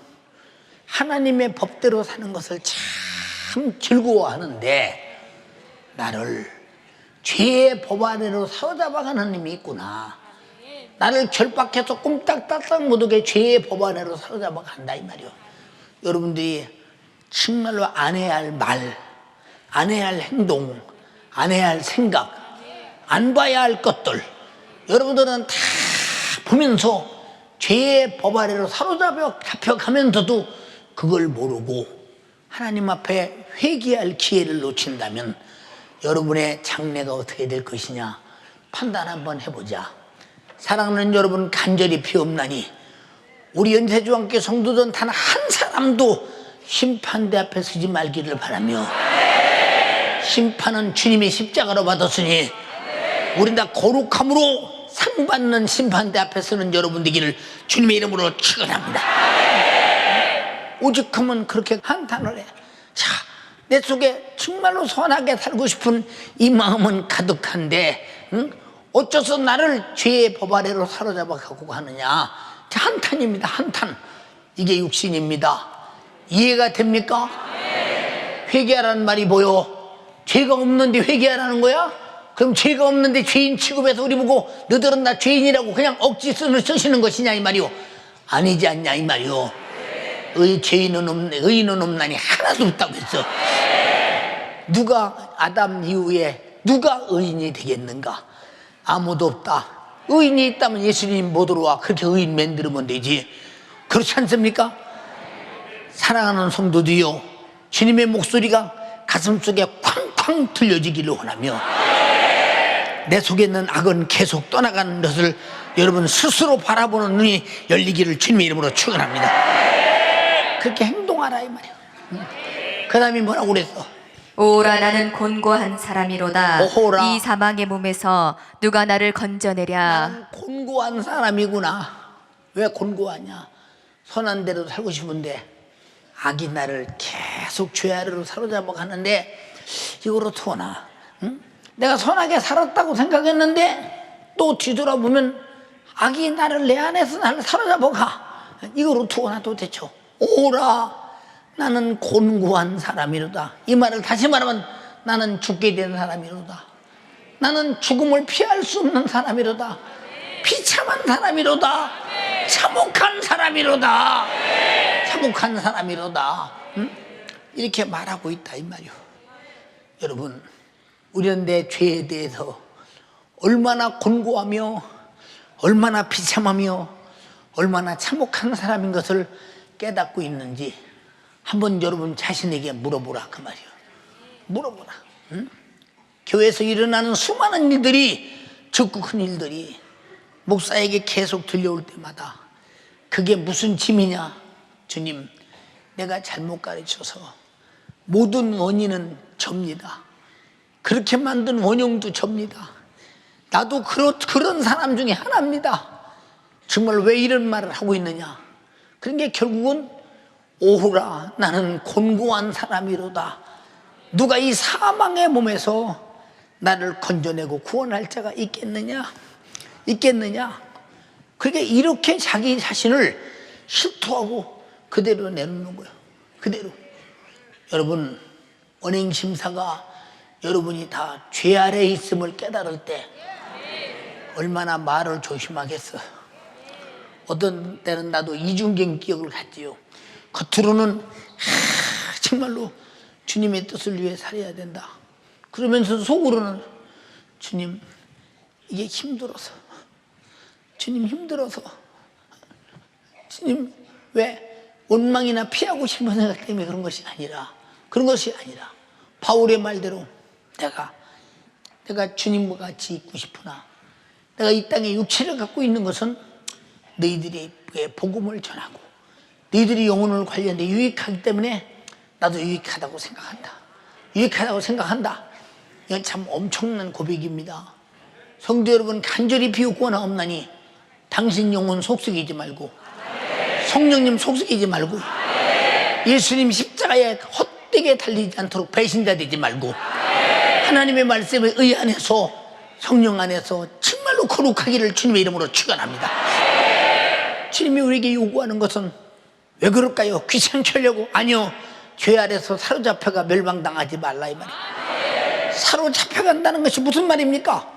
하나님의 법대로 사는 것을 참 즐거워하는데 나를 죄의 법 아래로 사로잡아가는 힘이 있구나. 나를 결박해서 꼼짝달싹 못하게 죄의 법 아래로 사로잡아간다 이 말이요. 여러분들이 정말로 안 해야 할 말, 안 해야 할 행동, 안 해야 할 생각, 안 봐야 할 것들, 여러분들은 다 보면서 죄의 법 아래로 잡혀가면서도 그걸 모르고 하나님 앞에 회개할 기회를 놓친다면 여러분의 장래가 어떻게 될 것이냐 판단 한번 해보자. 사랑하는 여러분, 간절히 피옵나니 우리 연세주왕께 성도들 단 한 사람도 심판대 앞에 서지 말기를 바라며, 심판은 주님의 십자가로 받았으니 우린 다 거룩함으로 상 받는 심판대 앞에 서는 여러분 되기를 주님의 이름으로 축원합니다. 오직하면 그렇게 한탄을 해. 자, 내 속에 정말로 선하게 살고 싶은 이 마음은 가득한데, 응? 어째서 나를 죄의 법 아래로 사로잡아 갖고 가느냐. 자, 한탄입니다. 한탄. 이게 육신입니다. 이해가 됩니까? 회개하라는 말이 뭐요? 죄가 없는데 회개하라는 거야? 그럼 죄가 없는데 죄인 취급해서 우리 보고 너들은 나 죄인이라고 그냥 억지 쓰시는 것이냐 이 말이요? 아니지 않냐 이 말이요? 죄인은 없네, 의인은 없나니 하나도 없다고 했어. 누가 아담 이후에 누가 의인이 되겠는가? 아무도 없다. 의인이 있다면 예수님 못 들어와. 그렇게 의인 만들면 되지. 그렇지 않습니까? 사랑하는 성도들이요, 주님의 목소리가 가슴속에 쾅쾅 들려지기를 원하며, 내 속에 있는 악은 계속 떠나가는 것을 여러분 스스로 바라보는 눈이 열리기를 주님의 이름으로 축원합니다. 그렇게 행동하라 이 말이야. 그 다음에 뭐라고 그랬어? 오라 나는 곤고한 사람이로다. 오호라. 이 사망의 몸에서 누가 나를 건져내랴. 나는 곤고한 사람이구나. 왜 곤고하냐? 선한 대로 살고 싶은데 악이 나를 계속 죄 아래로 사로잡아 가는데 이거로 토나. 응? 내가 선하게 살았다고 생각했는데 또 뒤돌아보면 악이 나를 내 안에서 나를 사로잡아 가. 이거로 토나 도대체. 오라 나는 곤고한 사람이로다. 이 말을 다시 말하면 나는 죽게 된 사람이로다. 나는 죽음을 피할 수 없는 사람이로다. 비참한 사람이로다. 참혹한 사람이로다. 참혹한 사람이로다. 응? 이렇게 말하고 있다 이 말이요. 여러분, 우리는 내 죄에 대해서 얼마나 곤고하며 얼마나 비참하며 얼마나 참혹한 사람인 것을 깨닫고 있는지 한번 여러분 자신에게 물어보라 그 말이요. 물어보라. 응? 교회에서 일어나는 수많은 일들이, 적고 큰 일들이 목사에게 계속 들려올 때마다 그게 무슨 짐이냐? 주님, 내가 잘못 가르쳐서 모든 원인은 접니다. 그렇게 만든 원흉도 접니다. 나도 그런 사람 중에 하나입니다. 정말 왜 이런 말을 하고 있느냐? 그런 게 결국은 오후라 나는 곤고한 사람이로다. 누가 이 사망의 몸에서 나를 건져내고 구원할 자가 있겠느냐? 있겠느냐? 그러니까 이렇게 자기 자신을 실토하고 그대로 내놓는 거예요. 그대로. 여러분, 언행심사가 여러분이 다 죄 아래에 있음을 깨달을 때 얼마나 말을 조심하겠어. 어떤 때는 나도 이중경기력을 갖지요. 겉으로는 정말로 주님의 뜻을 위해 살아야 된다. 그러면서 속으로는 주님 이게 힘들어서, 주님 힘들어서, 주님 왜 원망이나 피하고 싶은 생각 때문에 그런 것이 아니라, 그런 것이 아니라 바울의 말대로 내가 주님과 같이 있고 싶으나 내가 이 땅에 육체를 갖고 있는 것은 너희들이 복음을 전하고 너희들이 영혼을 관리하는데 유익하기 때문에 나도 유익하다고 생각한다. 유익하다고 생각한다. 이건 참 엄청난 고백입니다. 성도 여러분, 간절히 비웃고나 없나니 당신 영혼 속썩이지 말고, 성령님 속썩이지 말고, 예수님 십자가에 헛되게 달리지 않도록 배신자 되지 말고, 하나님의 말씀에 의안해서 성령 안에서 정말로 거룩하기를 주님의 이름으로 축원합니다. 주님이 우리에게 요구하는 것은 왜 그럴까요? 귀찮게 하려고? 아니요. 죄 아래서 사로잡혀가 멸망당하지 말라 이 말이에요. 사로잡혀간다는 것이 무슨 말입니까?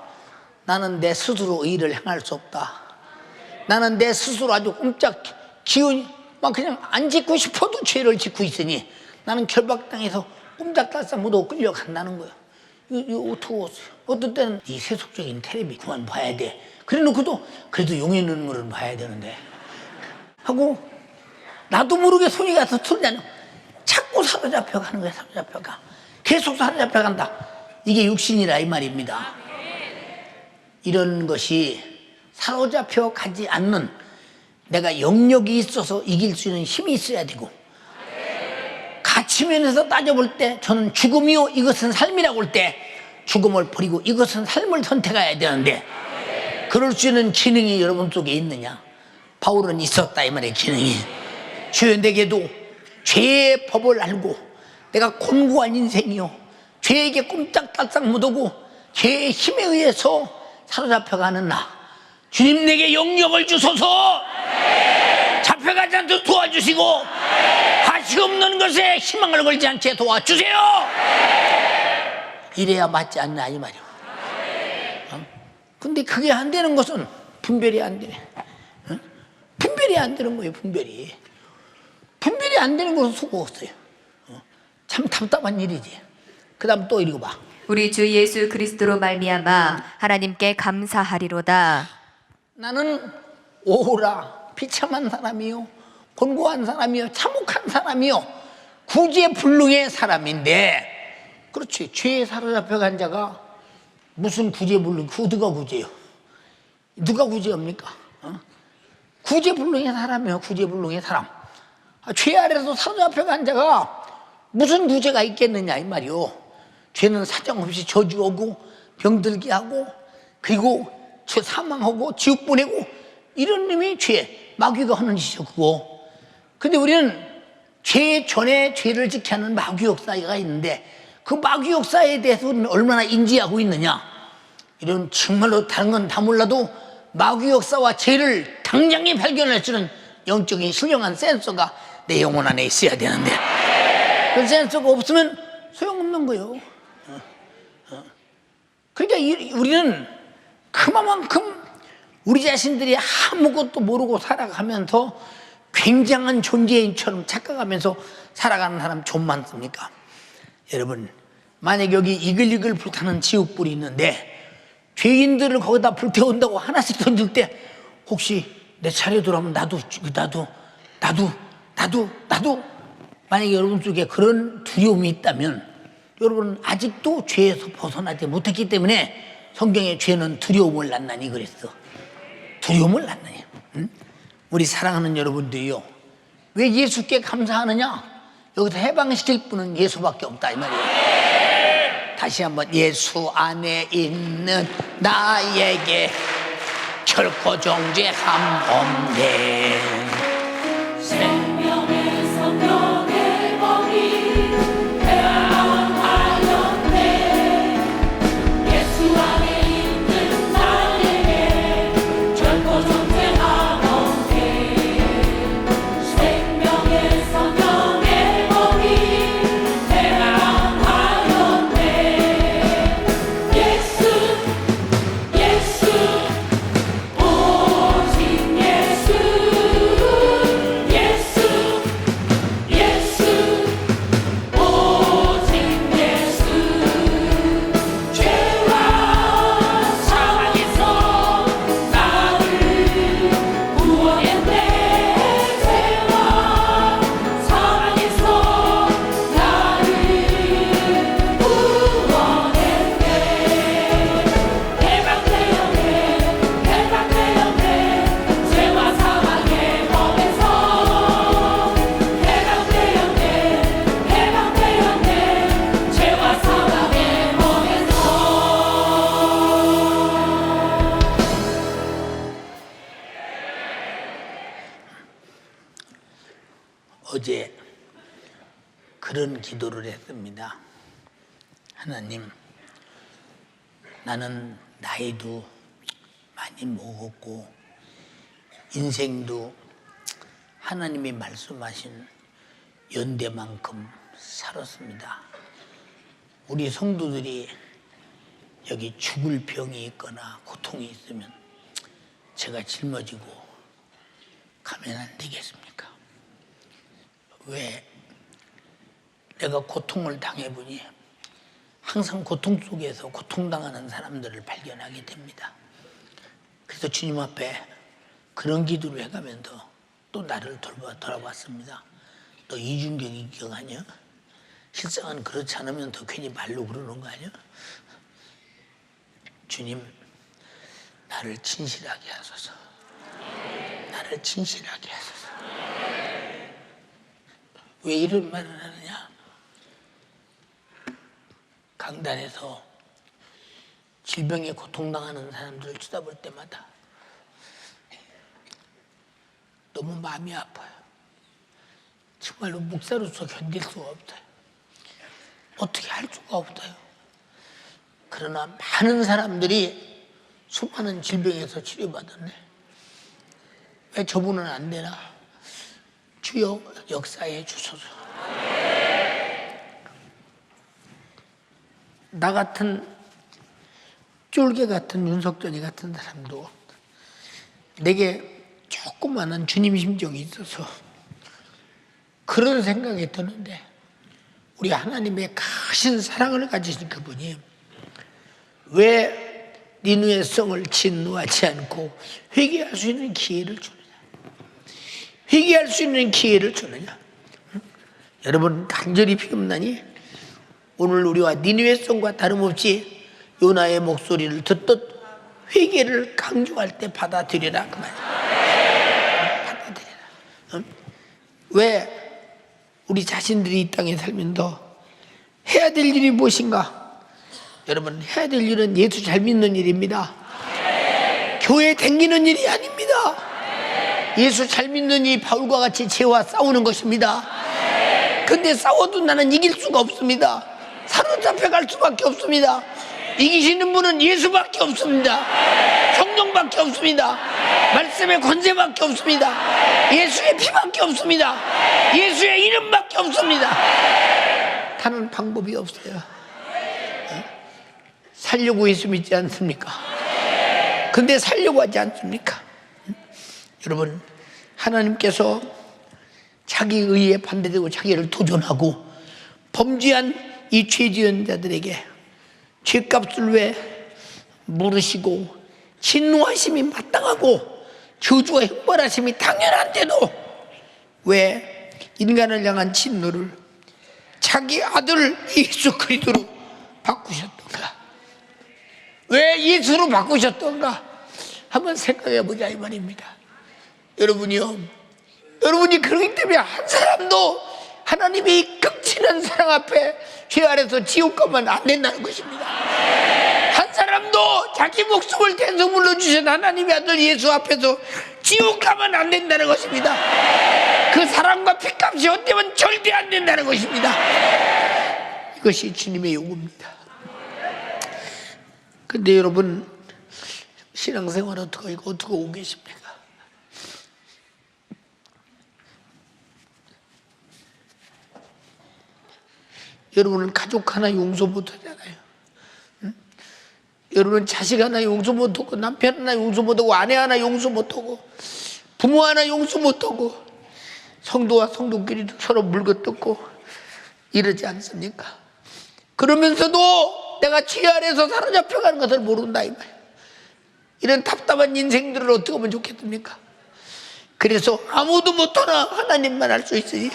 나는 내 스스로 의를 행할 수 없다. 나는 내 스스로 아주 꼼짝 기운이 막 그냥 안 짓고 싶어도 죄를 짓고 있으니 나는 결박당해서 꼼짝달싹 못하고 끌려간다는 거예요. 이거 어떻게 어떤 때는 이 세속적인 텔레비 그만 봐야 돼. 그래 놓고도 그래도 용의 눈물은 봐야 되는데 하고 나도 모르게 손이 가서 틀잖아. 자꾸 사로잡혀 가는 거야. 사로잡혀가. 계속 사로잡혀 간다. 이게 육신이라 이 말입니다. 이런 것이 사로잡혀 가지 않는 내가 영역이 있어서 이길 수 있는 힘이 있어야 되고, 가치면에서 따져볼 때 저는 죽음이요 이것은 삶이라고 할 때 죽음을 버리고 이것은 삶을 선택해야 되는데, 그럴 수 있는 기능이 여러분 속에 있느냐? 바울은 있었다 이 말이에요. 기능이. 주여, 내게도 죄의 법을 알고 내가 곤고한 인생이요 죄에게 꼼짝달싹 못하고 죄의 힘에 의해서 사로잡혀가는 나, 주님 내게 영역을 주소서. 잡혀가지 않도록 도와주시고 가시 없는 것에 희망을 걸지 않게 도와주세요. 이래야 맞지 않나 이 말이요. 근데 그게 안 되는 것은 분별이 안 되네. 분별이 안 되는 거예요. 분별이 안 되는 것은 수고 없어요. 참 답답한 일이지. 그 다음 또 읽어봐. 우리 주 예수 그리스도로 말미암아 하나님께 감사하리로다. 나는 오라 비참한 사람이요 곤고한 사람이요 참혹한 사람이요 구제불능의 사람인데, 그렇지, 죄에 사로잡혀간 자가 무슨 구제불능, 누가 구제요? 누가 구제합니까? 구제불능의 사람이요, 구제불능의 사람. 죄 아래서 사로잡혀간 자가 무슨 구제가 있겠느냐 이 말이요. 죄는 사정없이 저주하고 병들게 하고, 그리고 사망하고 지옥 보내고, 이런 놈이 죄, 마귀가 하는 짓이죠 그거. 근데 우리는 죄 전에 죄를 지켜야 하는 마귀 역사가 있는데, 그 마귀 역사에 대해서 우리는 얼마나 인지하고 있느냐. 이런 정말로 다른 건 다 몰라도 마귀 역사와 죄를 당장에 발견할 수 있는 영적인 신령한 센서가 내 영혼 안에 있어야 되는데, 그 센서가 없으면 소용없는 거예요. 그러니까 우리는 그만큼 우리 자신들이 아무것도 모르고 살아가면서 굉장한 존재인처럼 착각하면서 살아가는 사람 좀 많습니까? 여러분, 만약 여기 이글이글 불타는 지옥불이 있는데 죄인들을 거기다 불태운다고 하나씩 던질 때 혹시 내 차례 돌아오면 나도 만약에 여러분 속에 그런 두려움이 있다면, 여러분은 아직도 죄에서 벗어나지 못했기 때문에 성경에 죄는 두려움을 낳나니 그랬어. 두려움을 낳나니. 응? 우리 사랑하는 여러분들이요, 왜 예수께 감사하느냐? 여기서 해방시킬 분은 예수밖에 없다 이 말이에요. 다시 한번, 예수 안에 있는 나에게 결코 정죄함 없네. 생명의 성령의 법이 태어나였네. 예수 안에 있는 나에게 결코 정죄함 없네. 생명의 성령의 법이 태어나였네. 예수 오직 예수 오직 예수. 죄와 사망에서 나를 구원했네. 죄와 사망에서 나를 구원했네. 해방되었네. 죄와 사망의 법에서 해방되었네. 죄와 사망의 법에서. 어제 그런 기도를 했습니다. 하나님, 나는 나이도 많이 먹었고 인생도 하나님이 말씀하신 연대만큼 살았습니다. 우리 성도들이 여기 죽을 병이 있거나 고통이 있으면 제가 짊어지고 가면 안 되겠습니까? 왜? 내가 고통을 당해보니 항상 고통 속에서 고통당하는 사람들을 발견하게 됩니다. 그래서 주님 앞에 그런 기도를 해가면서 또 나를 돌아봤습니다. 너 이중격이 기억하냐? 실상은 그렇지 않으면 더 괜히 말로 그러는 거 아니야? 주님, 나를 진실하게 하소서. 나를 나를 진실하게 하소서. 왜 이런 말을 하느냐? 강단에서 질병에 고통당하는 사람들을 쳐다볼 때마다 너무 마음이 아파요. 정말로 목사로서 견딜 수가 없어요. 어떻게 할 수가 없어요. 그러나 많은 사람들이 수많은 질병에서 치료받았네. 왜 저분은 안 되나? 주여 역사해 주소서. 나 같은 쫄개 같은 윤석전이 같은 사람도 내게 조그마한 주님 심정이 있어서 그런 생각이 드는데, 우리 하나님의 크신 사랑을 가지신 그분이 왜 니누의 성을 진노하지 않고 회개할 수 있는 기회를 주느냐? 회개할 수 있는 기회를 주느냐? 여러분 간절히 피곤하니 오늘 우리와 니누의 성과 다름없이 요나의 목소리를 듣듯 회개를 강조할 때 받아들여라 그 말이야. 받아들여라. 왜 우리 자신들이 이 땅에 살면서 해야 될 일이 무엇인가? 여러분 해야 될 일은 예수 잘 믿는 일입니다. 교회 댕기는 일이 아닙니다. 예수 잘 믿는 이 바울과 같이 죄와 싸우는 것입니다. 근데 싸워도 나는 이길 수가 없습니다. 사로잡혀 갈 수밖에 없습니다. 이기시는 분은 예수밖에 없습니다. 성령밖에 없습니다. 말씀의 권세밖에 없습니다. 예수의 피밖에 없습니다. 예수의 이름밖에 없습니다. 다른 방법이 없어요. 살려고 예수 믿지 않습니까? 근데 살려고 하지 않습니까? 여러분 하나님께서 자기 의에 반대되고 자기를 도전하고 범죄한 이 죄지은 자들에게 죄값을 왜 물으시고 진노하심이 마땅하고 저주와 형벌하심이 당연한데도 왜 인간을 향한 진노를 자기 아들 예수 그리스도로 바꾸셨던가? 왜 예수로 바꾸셨던가? 한번 생각해 보자 이 말입니다. 여러분이요, 여러분이 그렇기 때문에 한 사람도 하나님의 극진한 사랑 앞에 죄 아래서 지옥 가면 안 된다는 것입니다. 한 사람도 자기 목숨을 대성물로 주신 하나님의 아들 예수 앞에서 지옥 가면 안 된다는 것입니다. 그 사랑과 피값이 헛되면 절대 안 된다는 것입니다. 이것이 주님의 요구입니다. 근데 여러분 신앙생활 어떻게 오고 계십니까? 여러분은 가족 하나 용서 못하잖아요. 응? 여러분은 자식 하나 용서 못하고 남편 하나 용서 못하고 아내 하나 용서 못하고 부모 하나 용서 못하고 성도와 성도끼리도 서로 물거뜯고 이러지 않습니까? 그러면서도 내가 죄 아래서 사로잡혀가는 것을 모른다 이 말이에요. 이런 답답한 인생들을 어떻게 하면 좋겠습니까? 그래서 아무도 못하나 하나님만 할 수 있으니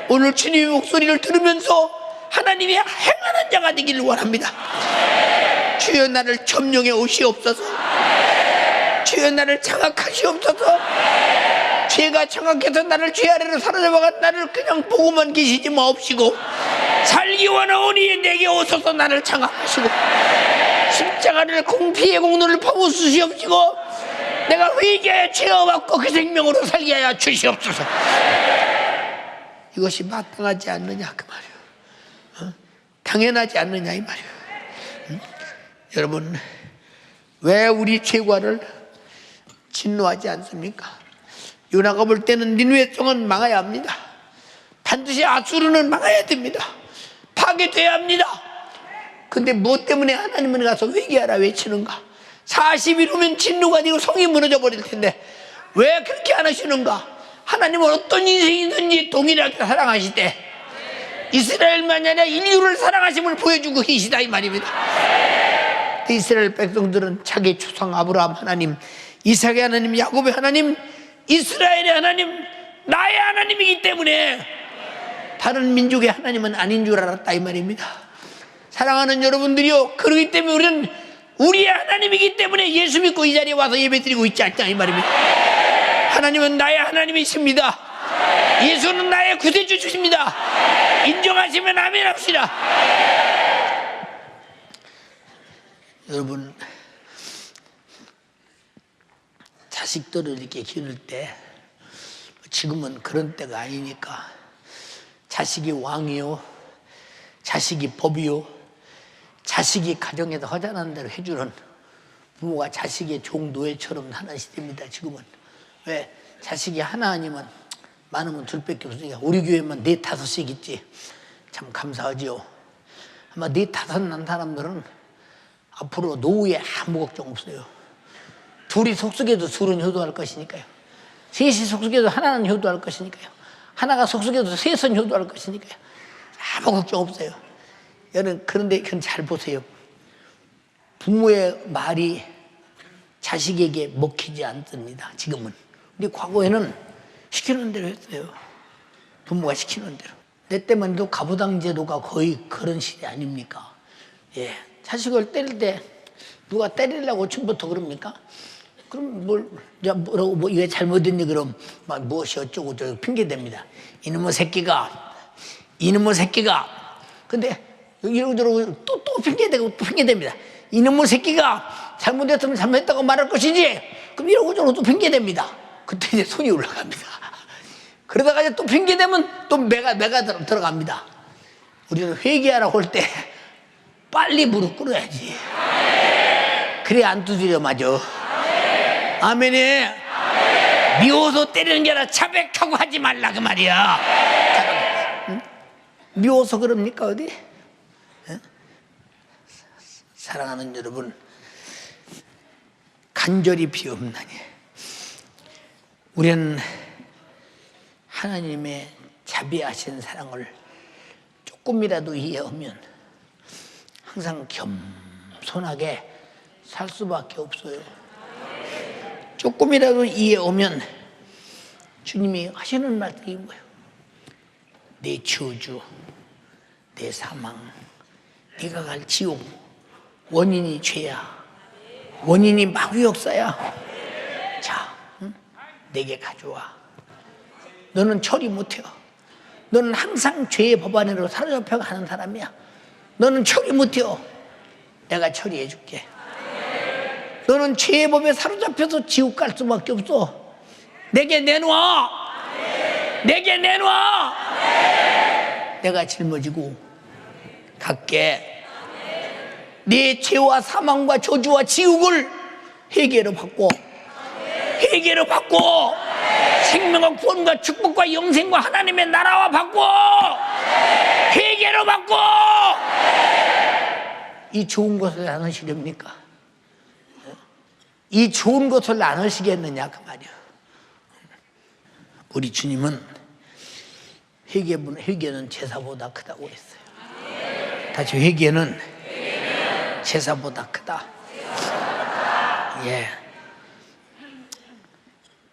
오늘 주님의 목소리를 들으면서 하나님이 행하는 자가 되기를 원합니다. 주여 나를 점령해 오시옵소서. 주여 나를 장악하시옵소서. 죄가 장악해서 나를 죄 아래로 사로잡아간 나를 그냥 보고만 계시지 마옵시고 살기 원하오니 내게 오소서. 나를 장악하시고 십자가를 공피의 공로를 퍼부수시옵시고 내가 회개하여 죄와 받고 그 생명으로 살게 하여 주시옵소서. 이것이 마땅하지 않느냐 그 말이에요. 당연하지 않느냐 이 말이에요. 여러분 왜 우리 죄과를 진노하지 않습니까? 요나가 볼 때는 니누의 성은 망해야 합니다. 반드시 아수르는 망해야 됩니다. 파괴돼야 합니다. 근데 무엇 때문에 하나님은 가서 회개하라 외치는가? 40일 후면 진노가 아니고 성이 무너져 버릴 텐데 왜 그렇게 안 하시는가? 하나님은 어떤 인생이든지 동일하게 사랑하시되 이스라엘만이 아니라 인류를 사랑하심을 보여주고 계시다 이 말입니다. 이스라엘 백성들은 자기 조상 아브라함 하나님, 이삭의 하나님, 야곱의 하나님, 이스라엘의 하나님, 나의 하나님이기 때문에 다른 민족의 하나님은 아닌 줄 알았다 이 말입니다. 사랑하는 여러분들이요, 그렇기 때문에 우리는 우리의 하나님이기 때문에 예수 믿고 이 자리에 와서 예배 드리고 있지 않냐 이 말입니다. 하나님은 나의 하나님이십니다. 예수는 나의 구세주십니다. 인정하시면 아멘 합시다. 여러분, 자식들을 이렇게 기를 때, 지금은 그런 때가 아니니까 자식이 왕이요, 자식이 법이요, 자식이 가정에서 허전한 대로 해주는 부모가 자식의 종노예처럼 하는 시대입니다. 지금은. 왜? 자식이 하나 아니면 많으면 둘밖에 없으니까. 우리 교회만 4, 5씩 있지. 참 감사하지요. 아마 4, 5 난 사람들은 앞으로 노후에 아무 걱정 없어요. 둘이 속속에도 둘은 효도할 것이니까요. 셋이 속속에도 하나는 효도할 것이니까요. 하나가 속속에도 셋은 효도할 것이니까요. 아무 걱정 없어요. 여러분, 그런데 그건 잘 보세요. 부모의 말이 자식에게 먹히지 않습니다. 지금은. 근데 과거에는 시키는 대로 했어요. 부모가 시키는 대로. 내 때만 해도 가부당 제도가 거의 그런 시대 아닙니까? 예. 자식을 때릴 때 누가 때리려고 처음부터 그럽니까? 그럼 뭐라고 이게 잘못했니 그럼 막 무엇이 어쩌고 저쩌고 핑계댑니다. 이놈의 새끼가. 근데 이러고 또 핑계대고 또 핑계댑니다. 이놈의 새끼가 잘못했으면 잘못했다고 말할 것이지. 그럼 이러고 저러고 또 핑계댑니다. 그때 이제 손이 올라갑니다. 그러다가 이제 또 핑계대면 또 매가 들어갑니다. 우리는 회개하라고 할 때 빨리 무릎 꿇어야지. 그래 안 두드려 맞아. 아멘이. 미워서 때리는 게 아니라 자백하고 하지 말라 그 말이야. 응? 미워서 그럽니까 어디? 응? 사랑하는 여러분, 간절히 비옵나니 우리는 하나님의 자비하신 사랑을 조금이라도 이해하면 항상 겸손하게 살 수밖에 없어요. 조금이라도 이해하면 주님이 하시는 말씀이 뭐예요? 내 저주, 내 사망, 네가 갈 지옥, 원인이 죄야. 원인이 마귀 역사야. 자, 응? 내게 가져와. 너는 처리 못해요. 너는 항상 죄의 법안으로 사로잡혀 가는 사람이야. 너는 처리 못해요. 내가 처리해 줄게. 너는 죄의 법에 사로잡혀서 지옥 갈 수밖에 없어. 내게 내놔. 내게 내놔. 내가 짊어지고 갈게. 네 죄와 사망과 저주와 지옥을 회개로 받고 생명과 구원과 축복과 영생과 하나님의 나라와 받고 회개로 받고 이 좋은 것을 안 하시렵니까? 이 좋은 것을 안 하시겠느냐 그 말이야. 우리 주님은 회개는 제사보다 크다고 했어요. 다시 회개는 제사보다 크다. 예.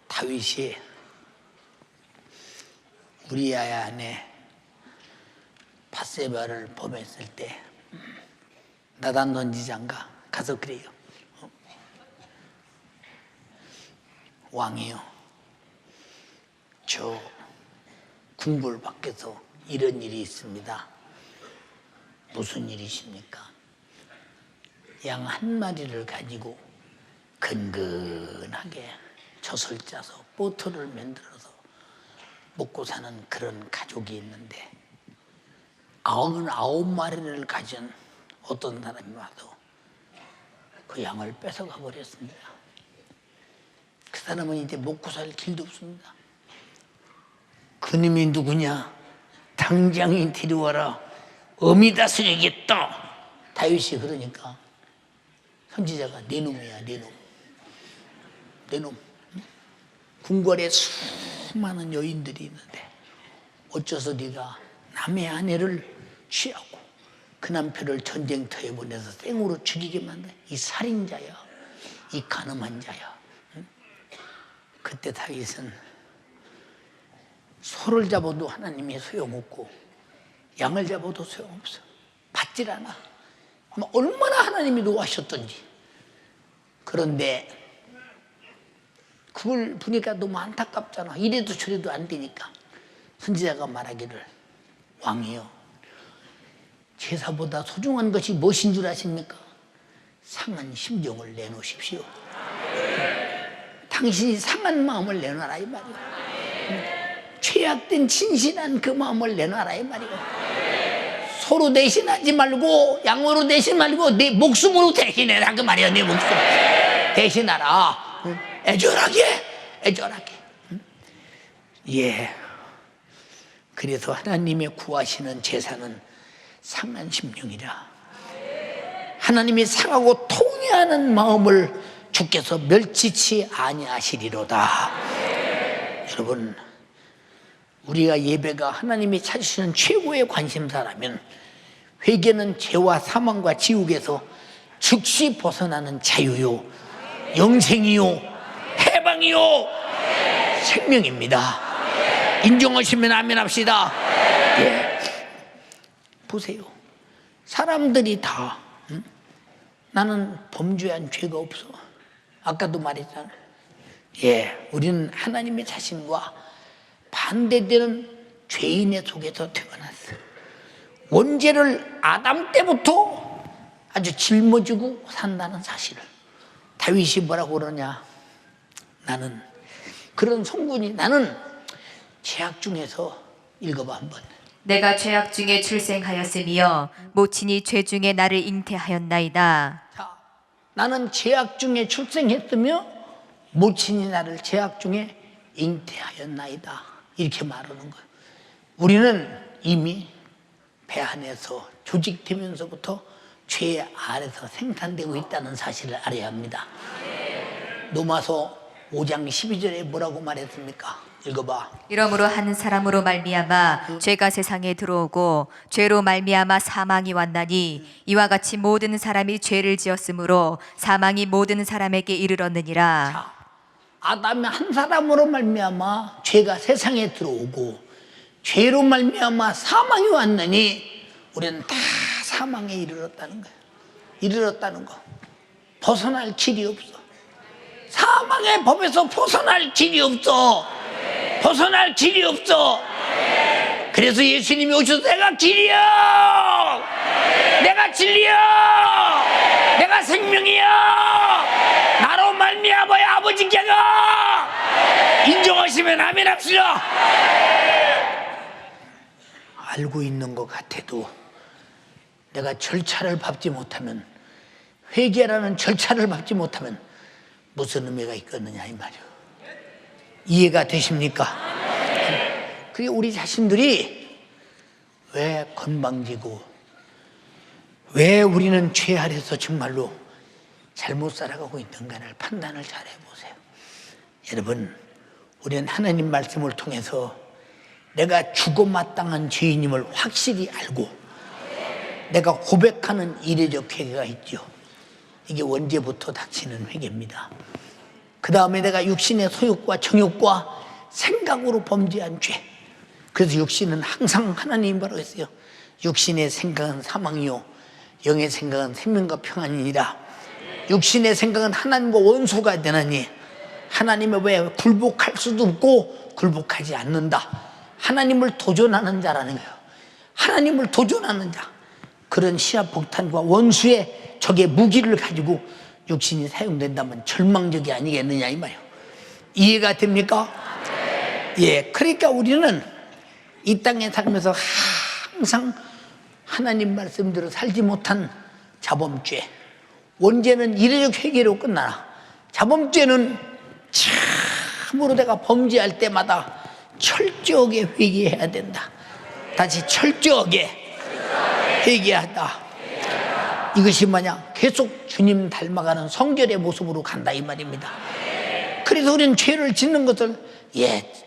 다윗이 우리아야 안에 밧세바를 범했을 때 나단 던지장가 가서 그래요. 왕이요, 저 궁궐 밖에서 이런 일이 있습니다. 무슨 일이십니까? 양 한 마리를 가지고 근근하게 젖을 짜서 보트를 만들어서 먹고 사는 그런 가족이 있는데 99마리를 가진 어떤 사람이 와서 그 양을 뺏어가 버렸습니다. 그 사람은 이제 먹고 살 길도 없습니다. 그놈이 누구냐? 당장이 데려와라. 엄히 다스려야겠다. 다윗이 그러니까 선지자가 내 놈이야, 내 놈. 내 놈. 궁궐에 수많은 여인들이 있는데 어째서 네가 남의 아내를 취하고 그 남편을 전쟁터에 보내서 생으로 죽이게 만든 이 살인자야, 이 간음한 자야. 그때 다윗은 소를 잡아도 하나님이 소용없고 양을 잡아도 소용없어. 받질 않아. 얼마나 하나님이 노하셨던지. 그런데 그걸 보니까 너무 안타깝잖아. 이래도 저래도 안 되니까 선지자가 말하기를, 왕이여, 제사보다 소중한 것이 무엇인 줄 아십니까? 상한 심정을 내놓으십시오. 당신이 상한 마음을 내놔라 이 말이야. 죄악된 진실한 그 마음을 내놔라 이 말이야. 서로 대신하지 말고, 양으로 대신 말고 내 목숨으로 대신해라 그 말이야. 내 목숨 대신하라. 애절하게. 예. 그래서 하나님의 구하시는 제사는 상한 심령이라. 하나님이 상하고 통회하는 마음을 주께서 멸치치 아니하시리로다. 여러분, 우리가 예배가 하나님이 찾으시는 최고의 관심사라면 회개는 죄와 사망과 지옥에서 즉시 벗어나는 자유요, 영생이요, 해방이요, 생명입니다. 인정하시면 아멘 합시다. 예. 보세요. 사람들이 다 나는 범죄한 죄가 없어. 아까도 말했잖아. 예, 우리는 하나님의 자신과 반대되는 죄인의 속에서 태어났어. 원죄를 아담 때부터 아주 짊어지고 산다는 사실을. 다윗이 뭐라고 그러냐? 나는 그런 성분이, 나는 죄악 중에서, 읽어봐 한번. 내가 죄악 중에 출생하였으며 모친이 죄 중에 나를 잉태하였나이다. 자, 나는 죄악 중에 출생했으며 모친이 나를 죄악 중에 잉태하였나이다. 이렇게 말하는 거예요. 우리는 이미 배 안에서 조직되면서부터 죄 아래서 생산되고 있다는 사실을 알아야 합니다. 로마서 5장 12절에 뭐라고 말했습니까? 읽어봐. 이러므로 한 사람으로 말미암아 죄가 세상에 들어오고 죄로 말미암아 사망이 왔나니 이와 같이 모든 사람이 죄를 지었으므로 사망이 모든 사람에게 이르렀느니라. 자, 아담의 한 사람으로 말미암아 죄가 세상에 들어오고 죄로 말미암아 사망이 왔느니 우리는 다 사망에 이르렀다는 거예요. 이르렀다는 거. 벗어날 길이 없어. 사망의 법에서 벗어날 길이 없어. 벗어날 길이 없어. 그래서 예수님이 오셔서 내가 길이야, 내가 진리야, 내가 생명이야, 나로 말미암아야 아버지께 가. 인정하시면 아멘 합시다. 알고 있는 것 같아도 내가 절차를 밟지 못하면, 회개라는 절차를 밟지 못하면 무슨 의미가 있겠느냐 이 말이에요. 이해가 되십니까? 그게 우리 자신들이 왜 건방지고 왜 우리는 죄 아래서 정말로 잘못 살아가고 있는가를 판단을 잘 해보세요. 여러분, 우리는 하나님 말씀을 통해서 내가 죽어마땅한 죄인임을 확실히 알고 내가 고백하는 이례적 회개가 있죠. 이게 원죄부터 닥치는 회개입니다. 그 다음에 내가 육신의 소욕과 정욕과 생각으로 범죄한 죄. 그래서 육신은 항상 하나님 바라고 했어요. 육신의 생각은 사망이요 영의 생각은 생명과 평안이니라. 육신의 생각은 하나님과 원수가 되나니 하나님의 왜 굴복할 수도 없고 굴복하지 않는다. 하나님을 도전하는 자라는 거예요. 하나님을 도전하는 자. 그런 시합폭탄과 원수의 적의 무기를 가지고 육신이 사용된다면 절망적이 아니겠느냐 이 말이에요. 이해가 됩니까? 예, 그러니까 우리는 이 땅에 살면서 항상 하나님 말씀대로 살지 못한 자범죄. 원죄는 이례적 회개로 끝나나 자범죄는 참으로 내가 범죄할 때마다 철저하게 회개해야 된다. 다시 철저하게 회개하다. 이것이 뭐냐? 계속 주님 닮아가는 성결의 모습으로 간다 이 말입니다. 그래서 우리는 죄를 짓는 것을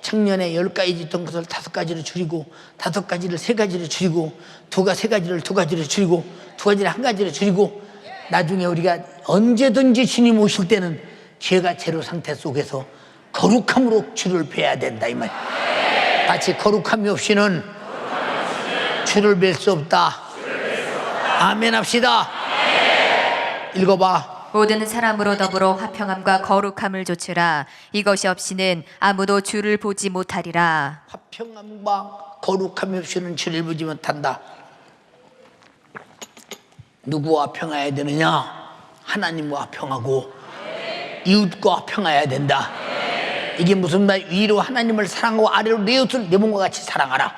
작년에 10가지 짓던 것을 5가지로 줄이고 5가지를 3가지로 줄이고 3가지를 2가지로 줄이고 2가지를 1가지로 줄이고 나중에 우리가 언제든지 주님 오실 때는 죄가 제로 상태 속에서 거룩함으로 주를 뵈야 된다 이 말이에요. 같이 거룩함이 없이는 주를 뵐 수 없다. 아멘 합시다. 읽어봐. 모든 사람으로 더불어 화평함과 거룩함을 조치라. 이것이 없이는 아무도 주를 보지 못하리라. 화평함과 거룩함이 없이는 주를 보지 못한다. 누구와 평화해야 되느냐? 하나님과 평하고 이웃과 평화해야 된다. 이게 무슨 말? 위로 하나님을 사랑하고 아래로 내 이웃을 내 몸과 같이 사랑하라.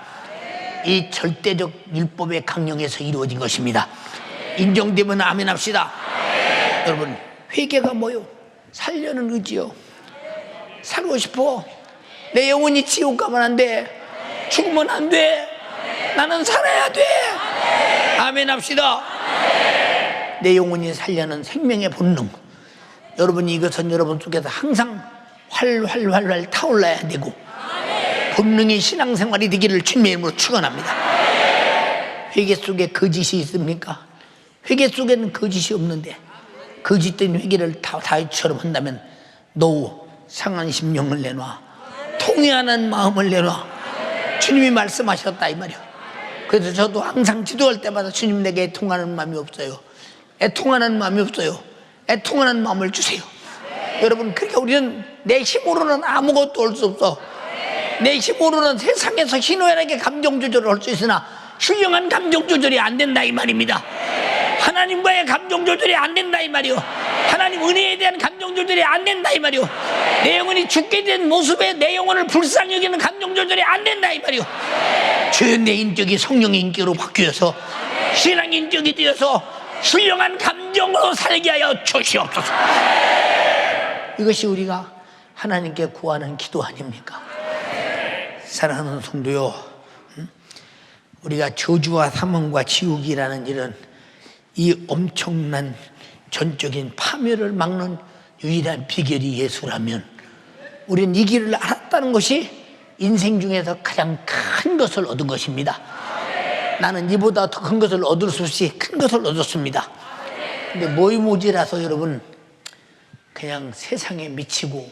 이 절대적 율법의 강령에서 이루어진 것입니다. 인정되면 아멘 합시다. 여러분, 회개가 뭐요? 살려는 의지요. 살고 싶어. 내 영혼이 지옥 가면 안 돼. 죽으면 안 돼. 나는 살아야 돼. 아멘 합시다. 내 영혼이 살려는 생명의 본능. 여러분이 이것은 여러분 속에서 항상 활활 타올라야 되고 본능의 신앙생활이 되기를 주님의 이름으로 축원합니다. 회개 속에 거짓이 있습니까? 회개 속에는 거짓이 없는데 거짓된 회개를 다윗처럼 한다면 노 상한 심령을 내놔, 통회하는 마음을 내놔. 주님이 말씀하셨다 이 말이요. 그래서 저도 항상 기도할 때마다 주님, 내게 애통하는 마음이 없어요. 애통하는 마음이 없어요. 애통하는 마음을 주세요. 여러분, 그러니까 우리는 내 힘으로는 아무것도 할 수 없어. 내 힘으로는 세상에서 희노애락의 감정 조절을 할 수 있으나 훌륭한 감정 조절이 안 된다 이 말입니다. 하나님과의 감정 조절이 안 된다 이 말이요. 하나님 은혜에 대한 감정 조절이 안 된다 이 말이요. 내 영혼이 죽게 된 모습에 내 영혼을 불쌍히 여기는 감정 조절이 안 된다 이 말이요. 주여, 내 인격이 성령의 인격으로 바뀌어서 신앙 인격이 되어서 훌륭한 감정으로 살게 하여 주시옵소서. 이것이 우리가 하나님께 구하는 기도 아닙니까? 사랑하는 성도요, 우리가 저주와 사망과 지옥이라는 이런 이 엄청난 전적인 파멸을 막는 유일한 비결이 예수라면 우리는 이 길을 알았다는 것이 인생 중에서 가장 큰 것을 얻은 것입니다. 나는 이보다 더 큰 것을 얻을 수 없이 큰 것을 얻었습니다. 근데 모이모지라서 여러분 그냥 세상에 미치고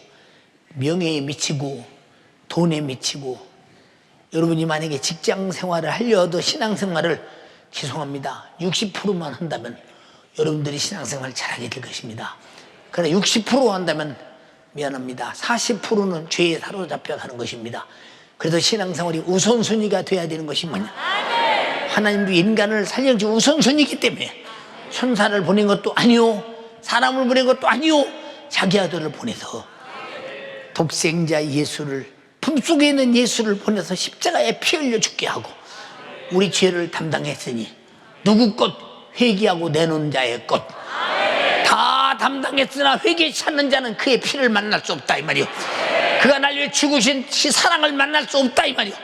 명예에 미치고 돈에 미치고, 여러분이 만약에 직장 생활을 하려도 신앙생활을, 죄송합니다, 60%만 한다면 여러분들이 신앙생활을 잘하게 될 것입니다. 그러나 60% 한다면 미안합니다, 40%는 죄에 사로잡혀 가는 것입니다. 그래서 신앙생활이 우선순위가 돼야 되는 것이 뭐냐? 하나님도 인간을 살려주기 우선순위이기 때문에 천사를 보낸 것도 아니오, 사람을 보낸 것도 아니오, 자기 아들을 보내서 독생자 예수를, 품속에 있는 예수를 보내서 십자가에 피 흘려 죽게 하고 우리 죄를 담당했으니 누구 것? 회개하고 내놓은 자의 것 다 담당했으나 회개 찾는 자는 그의 피를 만날 수 없다 이 말이요. 그가 날 위해 죽으신 사랑을 만날 수 없다 이 말이요.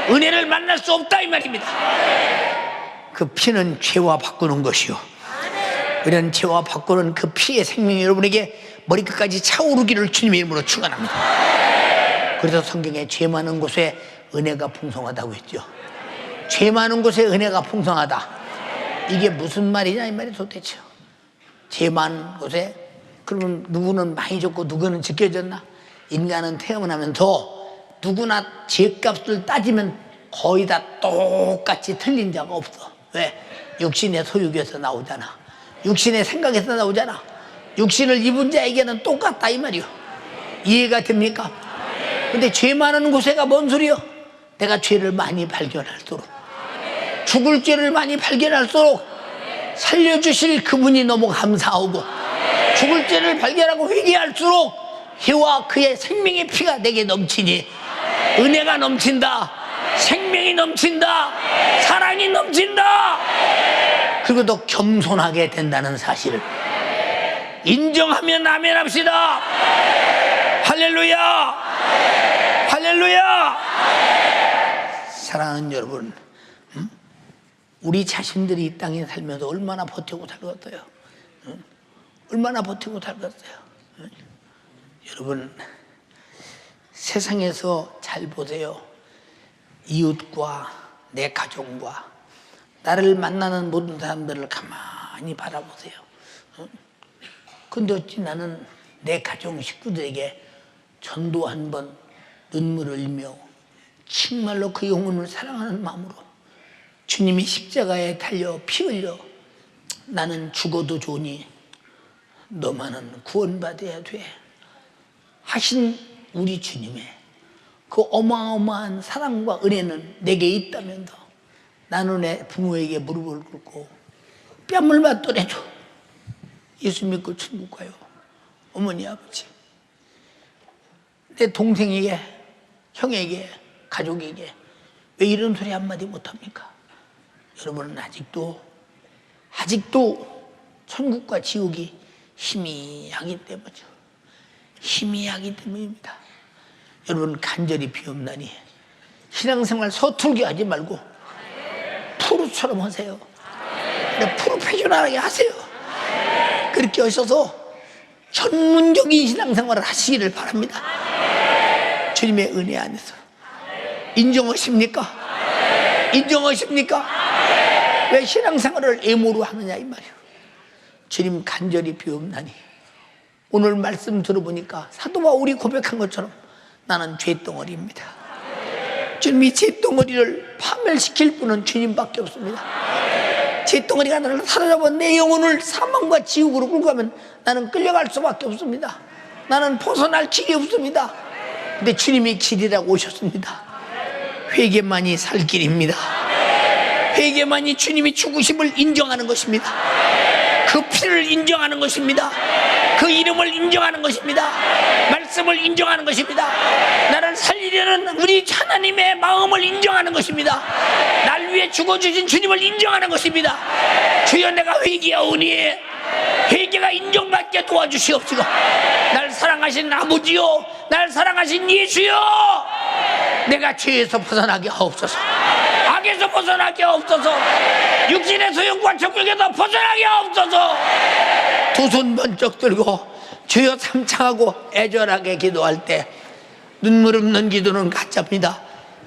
은혜를 만날 수 없다 이 말입니다. 그 피는 죄와 바꾸는 것이요, 이런 죄와 바꾸는 그 피의 생명이 여러분에게 머리끝까지 차오르기를 주님의 이름으로 축원합니다. 그래서 성경에 죄 많은 곳에 은혜가 풍성하다고 했죠. 죄 많은 곳에 은혜가 풍성하다, 이게 무슨 말이냐 이 말이 도대체. 죄 많은 곳에, 그러면 누구는 많이 줬고 누구는 지켜졌나? 인간은 태어나면서 누구나 죄값을 따지면 거의 다 똑같이 틀린 자가 없어. 왜? 육신의 소유에서 나오잖아. 육신의 생각에서 나오잖아. 육신을 입은 자에게는 똑같다 이 말이요. 이해가 됩니까? 근데 죄 많은 곳에가 뭔 소리요? 내가 죄를 많이 발견할수록, 죽을 죄를 많이 발견할수록 살려주실 그분이 너무 감사하고, 죽을 죄를 발견하고 회개할수록 해와 그의 생명의 피가 내게 넘치니 은혜가 넘친다, 생명이 넘친다, 사랑이 넘친다. 그리고 더 겸손하게 된다는 사실을 인정하면 아멘 합시다. 할렐루야, 할렐루야. 사랑하는 여러분, 우리 자신들이 이 땅에 살면서 얼마나 버티고 살겠어요? 얼마나 버티고 살겠어요? 여러분, 세상에서 잘 보세요. 이웃과 내 가족과 나를 만나는 모든 사람들을 가만히 바라보세요. 근데 어찌 나는 내 가족 식구들에게 전도 한 번, 눈물을 흘리며 정말로 그 영혼을 사랑하는 마음으로 주님이 십자가에 달려 피 흘려 나는 죽어도 좋으니 너만은 구원받아야 돼 하신 우리 주님의 그 어마어마한 사랑과 은혜는 내게 있다면서 나는 내 부모에게 무릎을 꿇고 뺨을 맞더라도 예수 믿고 천국 가요. 어머니 아버지, 내 동생에게, 형에게, 가족에게 왜 이런 소리 한마디 못합니까? 여러분은 아직도 천국과 지옥이 희미하기 때문이죠. 희미하기 때문입니다. 여러분 간절히 비옵나니 신앙생활 서툴게 하지 말고 프로처럼 하세요. 프로페셔널하게 하세요. 그렇게 하셔서 전문적인 신앙생활을 하시기를 바랍니다. 주님의 은혜 안에서. 인정하십니까? 인정하십니까? 왜 신앙생활을 애모로 하느냐 이 말이에요. 주님 간절히 비옵나니 오늘 말씀 들어보니까 사도 바울이 고백한 것처럼 나는 죄덩어리입니다. 주님이 죄덩어리를 파멸시킬 분은 주님밖에 없습니다. 죄덩어리가 나를 사로잡아 내 영혼을 사망과 지옥으로 끌고 가면 나는 끌려갈 수밖에 없습니다. 나는 벗어날 길이 없습니다. 근데 주님이 길이라고 오셨습니다. 회개만이 살 길입니다. 회개만이 주님이 죽으심을 인정하는 것입니다. 그 피를 인정하는 것입니다. 그 이름을 인정하는 것입니다. 말씀을 인정하는 것입니다. 나를 살리려는 우리 하나님의 마음을 인정하는 것입니다. 날 위해 죽어주신 주님을 인정하는 것입니다. 주여 내가 회개하오니 회개가 인정받게 도와주시옵시고 날 사랑하신 아버지요 날 사랑하신 예수요 내가 죄에서 벗어나게 하옵소서. 악에서 벗어나게 하옵소서. 육신의 소용과 정욕에서 벗어나게 하옵소서. 두 손 번쩍 들고 주여 삼창하고 애절하게 기도할 때 눈물 없는 기도는 가짜입니다.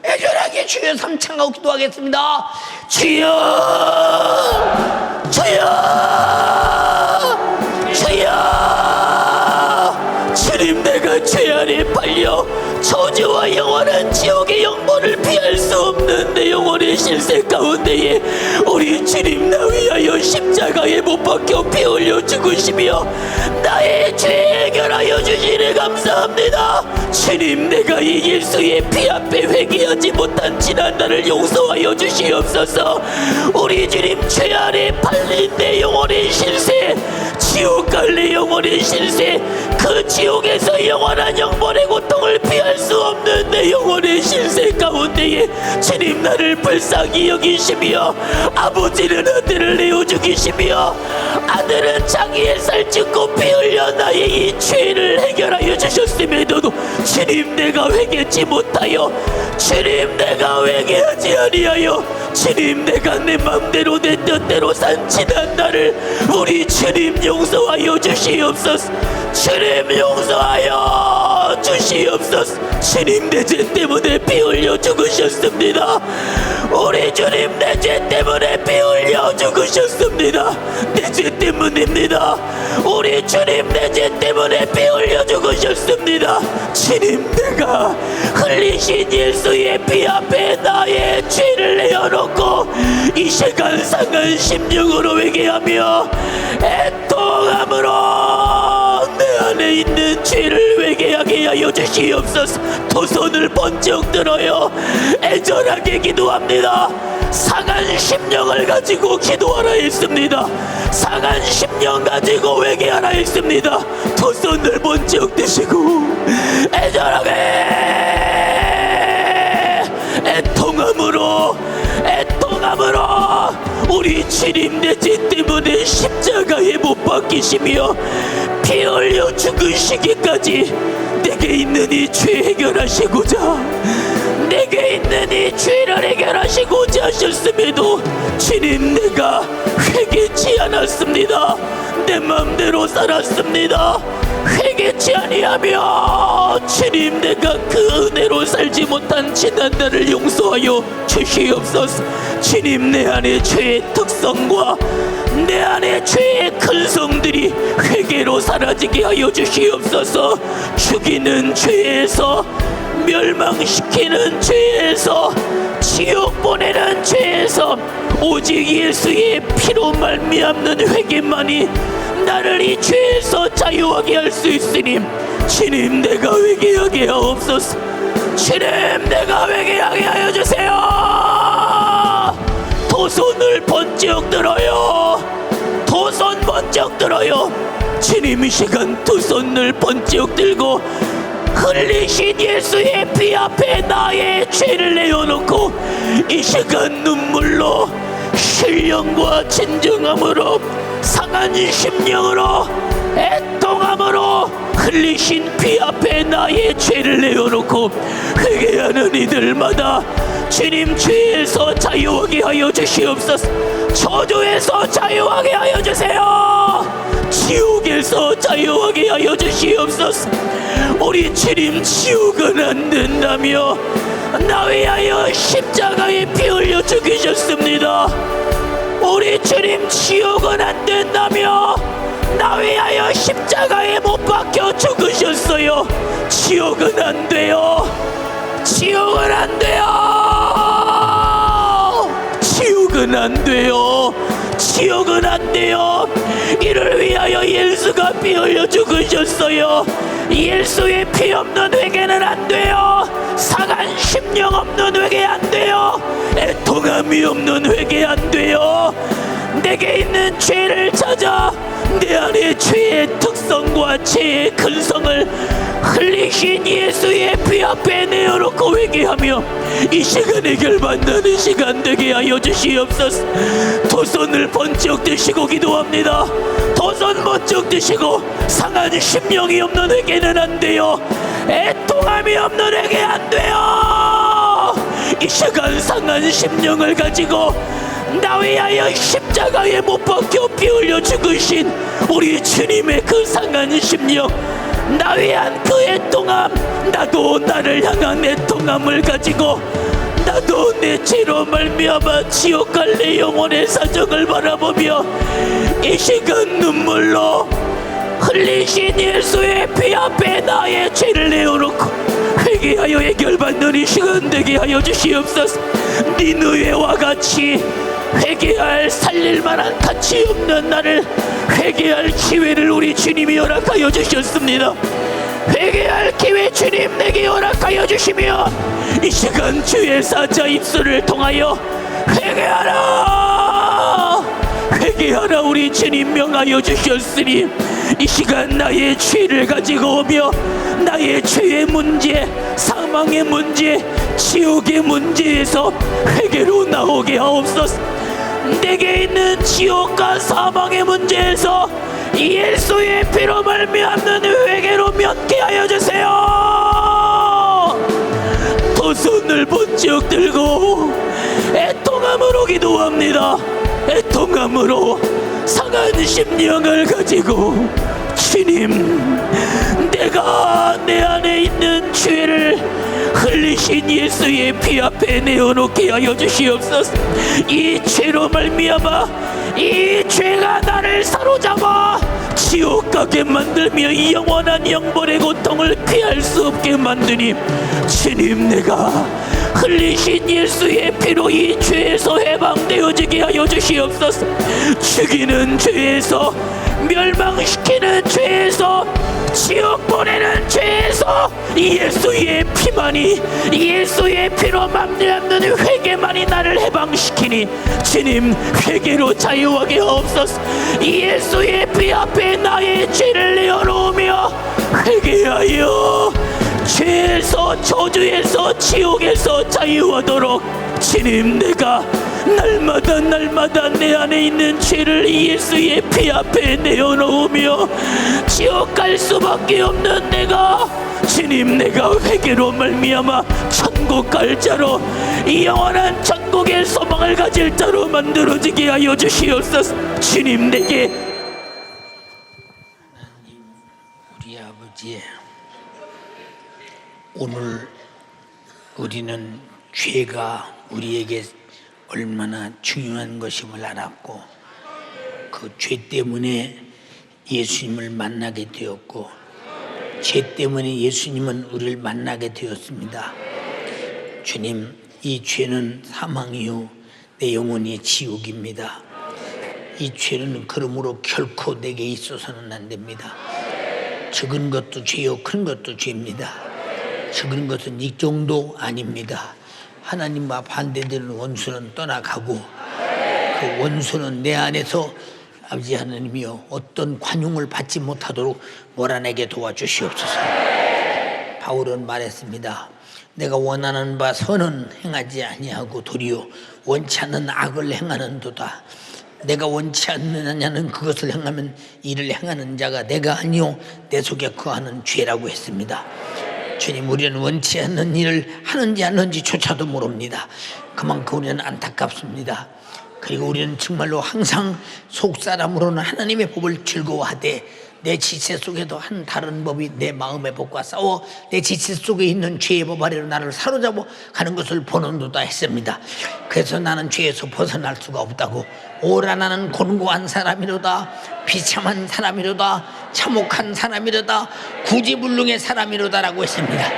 애절하게 주여 삼창하고 기도하겠습니다. 주여 주여 주여 주님 내가 죄 안에 팔려 저주와 영원한 지옥의 영혼을 피할 수 없는 내 영혼의 실세 가운데에 우리 주님 나 위하여 십자가에 못 박혀 피 흘려 죽으시며 나의 죄 해결하여 주시니 감사합니다. 주님 내가 이 예수의 피 앞에 회개하지 못한 지난 날을 용서하여 주시옵소서. 우리 주님 죄 안에 팔린 내 영혼의 실세 지옥 갈 내 영혼의 실세 그 지옥에서 영원한 영혼의 고통을 피할 수 없는 내 영혼의 실세 가운데에 주님 나를 불쌍히 여기시며 아버지는 아들을 내어 죽이시며 아들은 자기의 살찌고 피 흘려 나의 이 죄를 해결하여 주셨음에도 주님 내가 회개치 못하여 주님 내가 회개하지 아니하여 주님 내가 내 맘대로 내 뜻대로 산 지난 날을 우리 주님 용서하여 주시옵소서. 주님 용서하여 주시옵소서. 주님 내 죄 때문에 피 흘려 죽으셨습니다. 우리 주님 내 죄 때문에 피 흘려 죽으셨습니다. 내 죄 때문입니다. 우리 주님 내 죄 때문에 피 흘려 죽으셨습니다. 주님 내가 흘리신 예수의 피 앞에 나의 죄를 내어놓고 이 시간 상한 심령으로 회개하며 애통함으로 내 안에 있는 죄를 회개하게 하여 주시옵소서. 두 손을 번쩍 들어요 애절하게 기도합니다. 상한 심령을 가지고 기도하라 했습니다. 상한 심령 가지고 회개하라 했습니다. 두 손을 번쩍 드시고 애절하게 애통함으로 우리 주님 내 죄 때문에 십자가에 못 박히시며 피 흘려 죽으시기까지 내게 있는 이 죄 해결하시고자 내게 있는 이 죄를 해결하시고자 하셨음에도 주님 내가 회개치 않았습니다. 내 맘대로 살았습니다. 회개치 아니하며 주님 내가 그 은혜로 살지 못한 지난 날을 용서하여 주시옵소서. 주님 내 안의 죄의 특성과 내 안의 죄의 큰 성들이 회개로 사라지게 하여 주시옵소서. 죽이는 죄에서 멸망시키는 죄에서 지옥 보내는 죄에서 오직 예수의 피로 말미암는 회개만이 나를 이 죄에서 자유하게 할 수 있으니 주님 내가 회개하게 하옵소서. 주님 내가 회개하게 하여 주세요. 두 손을 번쩍 들어요. 두 손 번쩍 들어요. 주님 이 시간 두 손을 번쩍 들고 흘리신 예수의 피 앞에 나의 죄를 내어놓고 이 시간 눈물로 신령과 진정함으로 상한 심령으로 애통함으로 흘리신 피 앞에 나의 죄를 내어놓고 회개하는 이들마다 주님 죄에서 자유하게 하여 주시옵소서. 저주에서 자유하게 하여 주세요. 지옥에서 자유하게 하여 주시옵소서. 우리 주님 지옥은 안 된다며 나 위하여 십자가에 피 흘려 죽이셨습니다. 우리 주님 지옥은 안 된다며 나 위하여 십자가에 못 박혀 죽으셨어요. 지옥은 안 돼요. 지옥은 안 돼요. 지옥은 안 돼요. 지옥은 안 돼요. 이를 위하여 예수가 피 흘려 죽으셨어요. 예수의 피 없는 회개는 안 돼요. 상한 심령 없는 회개 안 돼요. 애통함이 없는 회개 안 돼요. 내게 있는 죄를 찾아 내 안에 죄의 특성과 죄의 근성을 흘리신 예수의 피 앞에 내어놓고 회개하며 이 시간에 결반나는 시간 되게 하여 주시옵소서. 두 손을 번쩍 드시고 기도합니다. 두 손 번쩍 드시고 상한 심령이 없는 회개는 안 돼요. 애통함이 없는 회개 안 돼요. 이 시간 상한 심령을 가지고 나 위하여 십자가에 못 박혀 피 흘려 죽으신 우리 주님의 그 상한 심령, 나 위한 그 애통함, 나도 나를 향한 애통함을 가지고 나도 내 죄로 말미암아 지옥 갈 내 영혼의 사정을 바라보며 이 시간 눈물로 흘리신 예수의 피 앞에 나의 죄를 내어놓고 회개하여 해결받는 이 시간 되게 하여 주시옵소서. 니느웨와 같이 회개할 살릴 만한 가치 없는 나를 회개할 기회를 우리 주님이 허락하여 주셨습니다. 회개할 기회 주님 내게 허락하여 주시며 이 시간 주의 사자 입술을 통하여 회개하라, 회개하라 우리 주님 명하여 주셨으니 이 시간 나의 죄를 가지고 오며 나의 죄의 문제, 사망의 문제, 지옥의 문제에서 회개로 나오게 하옵소서. 내게 있는 지옥과 사망의 문제에서 예수의 피로 말미암는 회개로 면케하여 주세요. 두 손을 번쩍 들고 애통함으로 기도합니다. 애통함으로 상한 심령을 가지고 주님, 내가 내 안에 있는 죄를 흘리신 예수의 피 앞에 내어놓게 하여 주시옵소서. 이 죄로 말미암아 이 죄가 나를 사로잡아 지옥 가게 만들며 이 영원한 영벌의 고통을 피할 수 없게 만드니 주님, 내가 흘리신 예수의 피로 이 죄에서 해방되어지게 하여 주시옵소서. 죽이는 죄에서, 멸망시키는 죄에서, 지옥 보내는 죄에서 예수의 피만이, 예수의 피로 말미암는 회개만이 나를 해방시키니 주님, 회개로 자유하게 하옵소서. 예수의 피 앞에 나의 죄를 내어놓으며 회개하여 죄에서, 저주에서, 지옥에서 자유하도록 주님, 내가 날마다 내 안에 있는 죄를 예수의 피 앞에 내어놓으며 지옥 갈 수밖에 없는 내가, 주님, 내가 회개로 말미암아 천국 갈 자로, 이 영원한 천국의 소망을 가질 자로 만들어지게 하여 주시옵소서. 주님, 내게 우리 아버지, 오늘 우리는 죄가 우리에게 얼마나 중요한 것임을 알았고 그 죄 때문에 예수님을 만나게 되었고 죄 때문에 예수님은 우리를 만나게 되었습니다. 주님, 이 죄는 사망 이후 내 영혼이 지옥입니다. 이 죄는 그러므로 결코 내게 있어서는 안 됩니다. 적은 것도 죄요 큰 것도 죄입니다. 적은 것은 이 정도 아닙니다. 하나님과 반대되는 원수는 떠나가고 그 원수는 내 안에서 아버지 하나님이여 어떤 관용을 받지 못하도록 몰아내게 도와주시옵소서. 바울은 말했습니다. 내가 원하는 바 선은 행하지 아니하고 도리어 원치 않는 악을 행하는도다. 내가 원치 않느냐는 그것을 행하면 이를 행하는 자가 내가 아니요 내 속에 거하는 죄라고 했습니다. 주님, 우리는 원치 않는 일을 하는지 안 하는지조차도 모릅니다. 그만큼 우리는 안타깝습니다. 그리고 우리는 정말로 항상 속사람으로는 하나님의 법을 즐거워하되 내 지체 속에도 한 다른 법이 내 마음의 법과 싸워 내 지체 속에 있는 죄의 법 아래로 나를 사로잡아 가는 것을 보는도다 했습니다. 그래서 나는 죄에서 벗어날 수가 없다고, 오라 나는 곤고한 사람이로다, 비참한 사람이로다, 참혹한 사람이로다, 구제불능의 사람이로다라고 했습니다.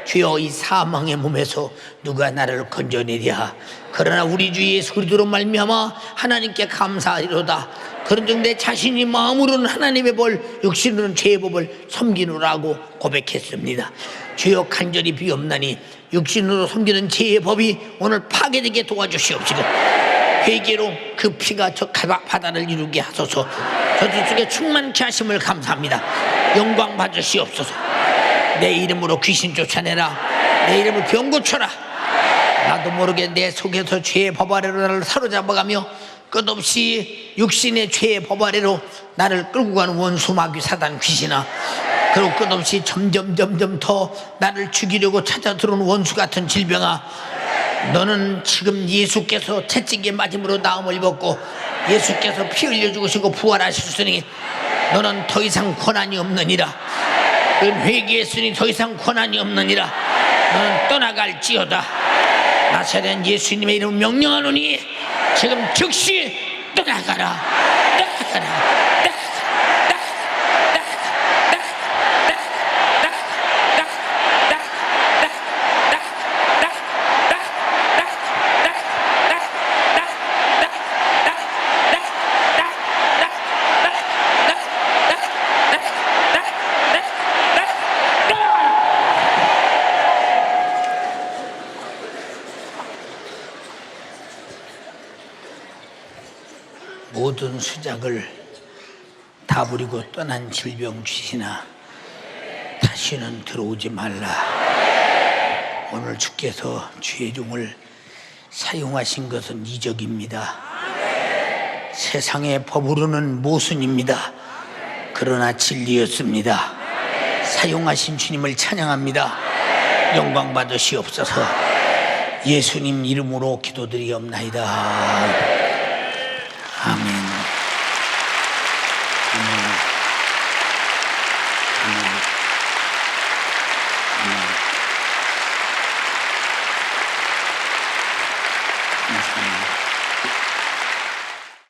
주여, 이 사망의 몸에서 누가 나를 건져내랴. 그러나 우리 주 예수 그리스도로 말미암아 하나님께 감사하리로다. 그런즉 내 자신이 마음으로는 하나님의 벌, 육신으로는 죄의 법을 섬기노라고 고백했습니다. 주여, 간절히 비옵나니 육신으로 섬기는 죄의 법이 오늘 파괴되게 도와주시옵시고, 회개로 그 피가 저 바다를 이루게 하소서. 저들 속에 충만케 하심을 감사합니다. 영광 받으시옵소서. 내 이름으로 귀신 쫓아내라. 내 이름으로 병 고쳐라. 나도 모르게 내 속에서 죄의 법 아래로 나를 사로잡아가며 끝없이 육신의 죄의 법 아래로 나를 끌고 가는 원수 마귀 사단 귀신아, 그리고 끝없이 점점 더 나를 죽이려고 찾아 들어온 원수 같은 질병아, 너는 지금 예수께서 채찍에 맞음으로 나음을 입었고 예수께서 피 흘려 죽으시고 부활하셨으니 너는 더 이상 권한이 없느니라. 넌 회개했으니 더 이상 권한이 없느니라. 너는 떠나갈지어다. 나사렛 예수님의 이름을 명령하노니 지금 즉시 떠나가라. 떠나가라. 모든 수작을 다 부리고 떠난 질병 귀신아, 다시는 들어오지 말라. 오늘 주께서 주의 종을 사용하신 것은 이적입니다. 세상의 법으로는 모순입니다. 그러나 진리였습니다. 사용하신 주님을 찬양합니다. 영광 받으시옵소서. 예수님 이름으로 기도드리옵나이다. 아멘.